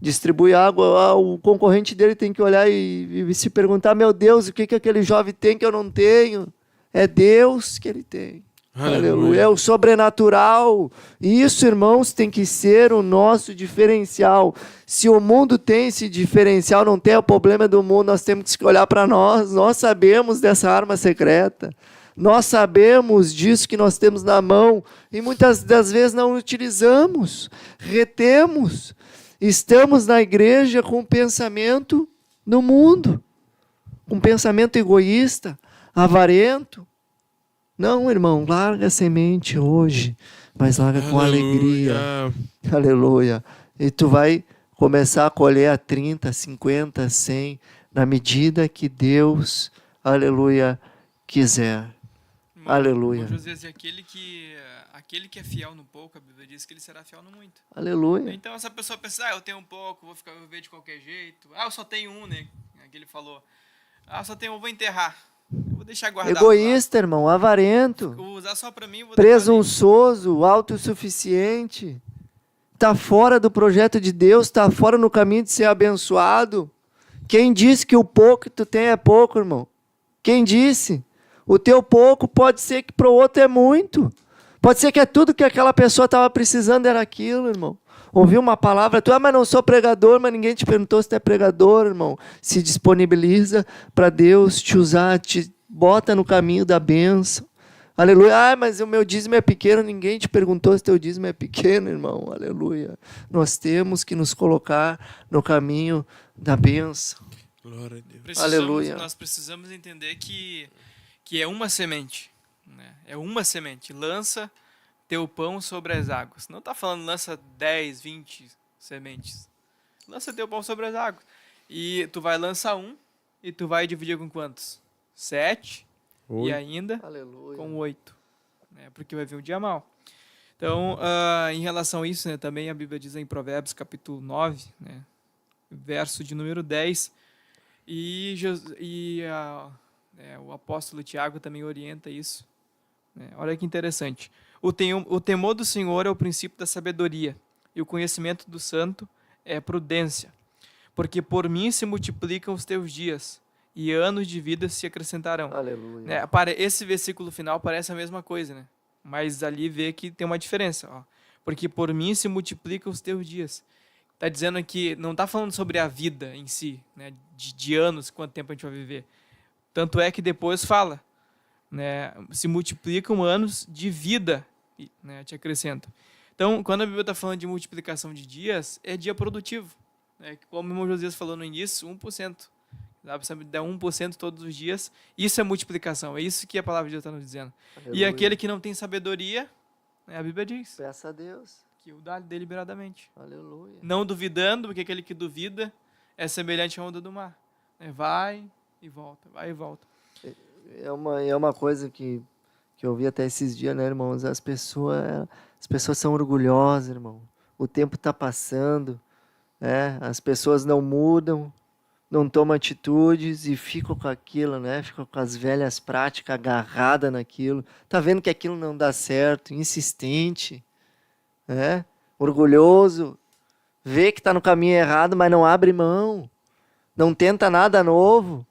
distribui água, o concorrente dele tem que olhar e se perguntar, meu Deus, o que aquele jovem tem que eu não tenho? É Deus que ele tem. Aleluia. É o sobrenatural. E isso, irmãos, tem que ser o nosso diferencial. Se o mundo tem esse diferencial, não tem o problema do mundo, nós temos que olhar para nós. Nós sabemos dessa arma secreta. Nós sabemos disso que nós temos na mão. E muitas das vezes não utilizamos. Retemos. Estamos na igreja com um pensamento no mundo. Um pensamento egoísta, avarento. Não, irmão, larga a semente hoje, mas larga com alegria. Aleluia. E tu vai começar a colher a 30, 50, 100, na medida que Deus, aleluia, quiser. Aleluia. Josias, e aquele que é fiel no pouco, a Bíblia diz que ele será fiel no muito. Aleluia. Então essa pessoa pensa, eu tenho um pouco, vou viver de qualquer jeito. Eu só tenho um, né? Que ele falou. Eu só tenho um, vou enterrar. Eu vou deixar guardado. Egoísta, irmão, avarento. Vou usar só pra mim, vou presunçoso, autossuficiente. Tá fora do projeto de Deus, tá fora no caminho de ser abençoado. Quem disse que o pouco que tu tem é pouco, irmão? Quem disse? O teu pouco pode ser que pro outro é muito. Pode ser que é tudo que aquela pessoa estava precisando era aquilo, irmão. Ouviu uma palavra, mas não sou pregador, mas ninguém te perguntou se tu é pregador, irmão. Se disponibiliza para Deus te usar, te bota no caminho da bênção. Aleluia. Mas o meu dízimo é pequeno, ninguém te perguntou se teu dízimo é pequeno, irmão. Aleluia. Nós temos que nos colocar no caminho da bênção. Glória a Deus. Aleluia. Nós precisamos entender que é uma semente. Né? É uma semente. Lança teu pão sobre as águas. Não está falando lança 10, 20 sementes. Lança teu pão sobre as águas. E tu vai lançar um e tu vai dividir com quantos? 7 e ainda Aleluia. com 8. Né? Porque vai vir um dia mau. Então, em relação a isso, né, também a Bíblia diz em Provérbios capítulo 9, né, verso de número 10, o apóstolo Tiago também orienta isso. Né? Olha que interessante. O temor do Senhor é o princípio da sabedoria, e o conhecimento do santo é prudência. Porque por mim se multiplicam os teus dias, e anos de vida se acrescentarão. Aleluia. Né? Esse versículo final parece a mesma coisa, né? Mas ali vê que tem uma diferença. Ó. Porque por mim se multiplicam os teus dias. Está dizendo que não está falando sobre a vida em si, né? de anos, quanto tempo a gente vai viver. Tanto é que depois fala, né? Se multiplicam anos de vida, né? Te acrescentam. Então, quando a Bíblia está falando de multiplicação de dias, é dia produtivo. Né? Como o irmão Josias falou no início, 1%. Dá para dar 1% todos os dias. Isso é multiplicação. É isso que a palavra de Deus está nos dizendo. Aleluia. E aquele que não tem sabedoria, né, a Bíblia diz Peça a Deus. que o dá deliberadamente. Aleluia. Não duvidando, porque aquele que duvida é semelhante à onda do mar. Vai e volta, vai e volta. É uma coisa que eu vi até esses dias, né, irmãos? As pessoas são orgulhosas, irmão. O tempo está passando, né? As pessoas não mudam, não tomam atitudes e ficam com aquilo, né? Ficam com as velhas práticas agarradas naquilo. Tá vendo que aquilo não dá certo, insistente, né? Orgulhoso, vê que está no caminho errado, mas não abre mão, não tenta nada novo.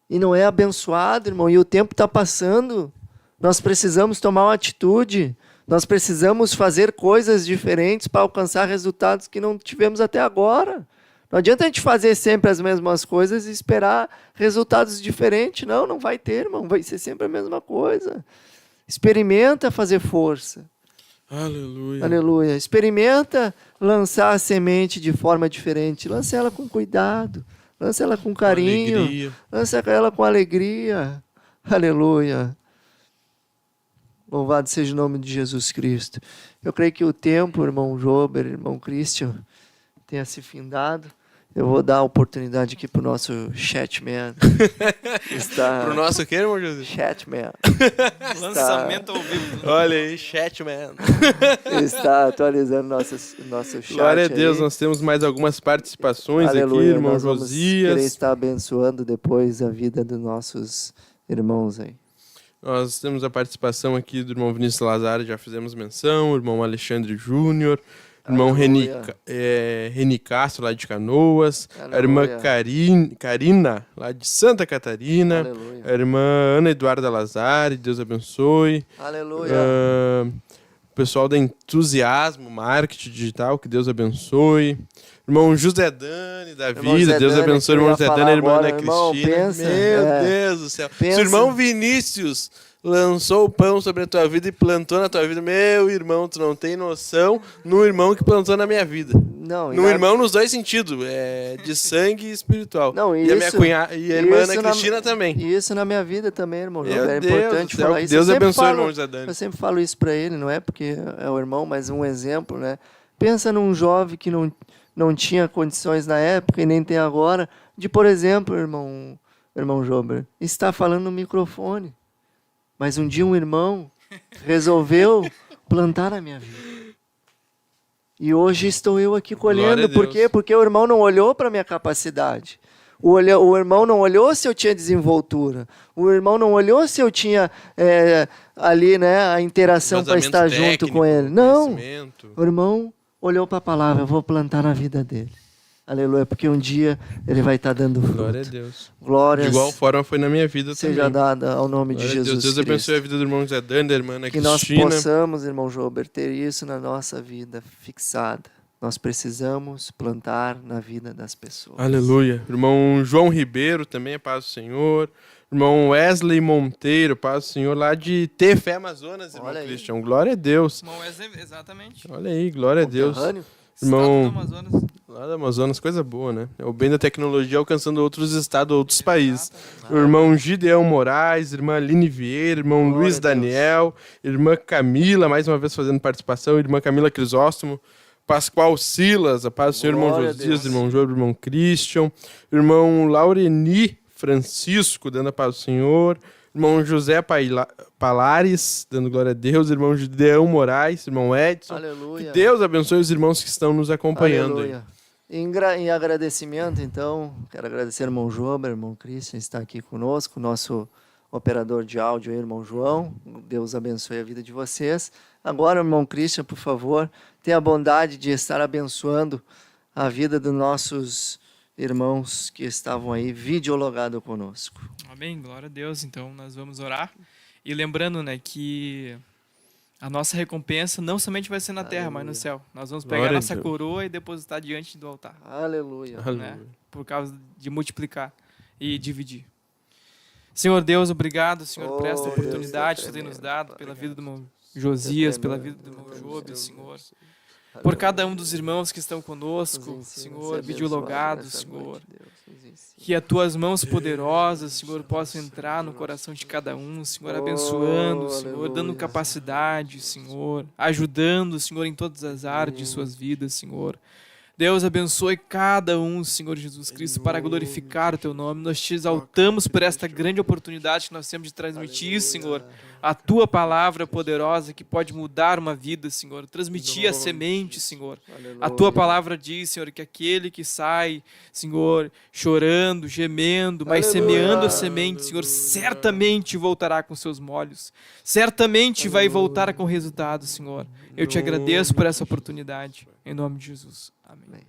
E não é abençoado, irmão. E o tempo está passando. Nós precisamos tomar uma atitude. Nós precisamos fazer coisas diferentes para alcançar resultados que não tivemos até agora. Não adianta a gente fazer sempre as mesmas coisas e esperar resultados diferentes. Não vai ter, irmão. Vai ser sempre a mesma coisa. Experimenta fazer força. Aleluia. Aleluia. Experimenta lançar a semente de forma diferente. Lança ela com cuidado. Lança ela com carinho. Alegria. Lança ela com alegria. Aleluia. Louvado seja o nome de Jesus Cristo. Eu creio que o tempo, irmão Jober, irmão Christian, tenha se findado. Eu vou dar a oportunidade aqui para o nosso chatman. Pro nosso o quê, irmão Jesus? Chatman. Lançamento ao vivo. Olha aí, Chatman. Está atualizando nosso chat. Glória a Deus, aí. nós temos mais algumas participações Aleluia, aqui, irmão nós vamos querer Josias. estar abençoando depois a vida dos nossos irmãos aí. Nós temos a participação aqui do irmão Vinícius Lazaro, já fizemos menção, o irmão Alexandre Júnior, irmão Reni Castro, lá de Canoas, a irmã Karina, lá de Santa Catarina, Aleluia. a irmã Ana Eduarda Lazari, Deus abençoe. Aleluia. O pessoal da Entusiasmo Marketing Digital, que Deus abençoe. Irmão José Dani da Irmão Vida, José Deus Dani, abençoe. que eu Irmão ia José falar Dani, a irmã agora, Ana irmão, Cristina. pensa, Meu Deus do céu. pensa. Seu irmão Vinícius lançou o pão sobre a tua vida e plantou na tua vida. Meu irmão, tu não tem noção no irmão que plantou na minha vida. Não, No irmão nos dois sentidos, de sangue e espiritual. Não, e a minha isso- cunhada e a irmã Ana isso na- Cristina também. E isso na minha vida também, irmão. Meu É Deus importante do céu, falar que isso. Deus Eu sempre abençoe o falo- irmão José Dani. Eu sempre falo isso para ele, não é porque é o irmão, mas um exemplo, né? Pensa num jovem que não tinha condições na época e nem tem agora, de, por exemplo, irmão Jober, estar falando no microfone. Mas um dia um irmão resolveu plantar na minha vida. E hoje estou eu aqui Glória colhendo. a Por Deus. quê? Porque o irmão não olhou para a minha capacidade. O irmão não olhou se eu tinha desenvoltura. O irmão não olhou se eu tinha ali, né, a interação para estar junto Vazamento com ele. técnico, Não. conhecimento. O irmão olhou para a palavra, eu vou plantar na vida dele. Aleluia, porque um dia ele vai estar dando fruto. Glória a Deus. Glórias De igual forma foi na minha vida seja também. dada ao nome Glória de a Jesus Deus. Deus Cristo. abençoe a vida do irmão José Dani, da irmã Ana Que nós Cristina. possamos, irmão Jober, ter isso na nossa vida fixada. Nós precisamos plantar na vida das pessoas. Aleluia. Irmão João Ribeiro também, paz do Senhor. Irmão Wesley Monteiro, paz do Senhor, lá de Tefé, Amazonas, irmão Olha aí. Christian. Glória a Deus. Irmão Wesley, exatamente. Olha aí, glória a Deus. Conterrâneo? Irmão- Estado do Amazonas. Lá da Amazonas, coisa boa, né? É o bem da tecnologia alcançando outros estados, outros países. O irmão Gideão Moraes, irmã Aline Vieira, irmão Glória Luiz a Deus. Irmã irmã Camila, mais uma vez fazendo participação, irmã Camila Crisóstomo, Pascoal Silas, a paz do Senhor, irmão Glória a Josias, Deus. irmão João, irmão Christian, irmão Laureni Francisco, dando a paz do Senhor, irmão José Palares, dando glória a Deus, irmão Gideão Moraes, irmão Edson. Aleluia. Que Deus abençoe os irmãos que estão nos acompanhando aí. Aleluia. Em agradecimento, então, quero agradecer ao irmão Jober, irmão Christian, está aqui conosco, nosso operador de áudio, aí, irmão João. Deus abençoe a vida de vocês. Agora, irmão Christian, por favor, tenha a bondade de estar abençoando a vida dos nossos irmãos que estavam aí videologados conosco. Amém, glória a Deus. Então, nós vamos orar. E lembrando, né, que a nossa recompensa não somente vai ser na terra, mas no céu. Nós vamos pegar Glória a a nossa Deus. coroa e depositar diante do altar, Aleluia. né? Por causa de multiplicar e dividir. Senhor Deus, obrigado, Senhor, por esta Oh, oportunidade que Deus, tu tem nos tremendo, dado, Pai. pela vida do irmão Josias, pela vida do irmão Jobe, Senhor. Por cada um dos irmãos que estão conosco, Senhor, videologados, Senhor. Que as tuas mãos poderosas, Senhor, possam entrar no coração de cada um, Senhor, abençoando, Senhor, dando capacidade, Senhor, ajudando, Senhor, em todas as áreas de suas vidas, Senhor. Deus abençoe cada um, Senhor Jesus Cristo, para glorificar o teu nome. Nós te exaltamos por esta grande oportunidade que nós temos de transmitir, Senhor, a tua palavra poderosa que pode mudar uma vida, Senhor. Transmitir a semente, Senhor. A tua palavra diz, Senhor, que aquele que sai, Senhor, chorando, gemendo, mas semeando a semente, Senhor, certamente voltará com seus molhos. Certamente vai voltar com resultado, Senhor. Eu te agradeço por essa oportunidade. Em nome de Jesus. Amém.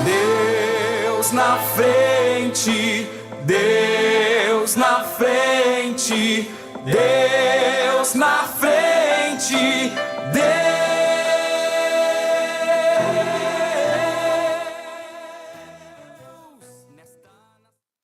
Deus na frente, Deus na frente, Deus na frente.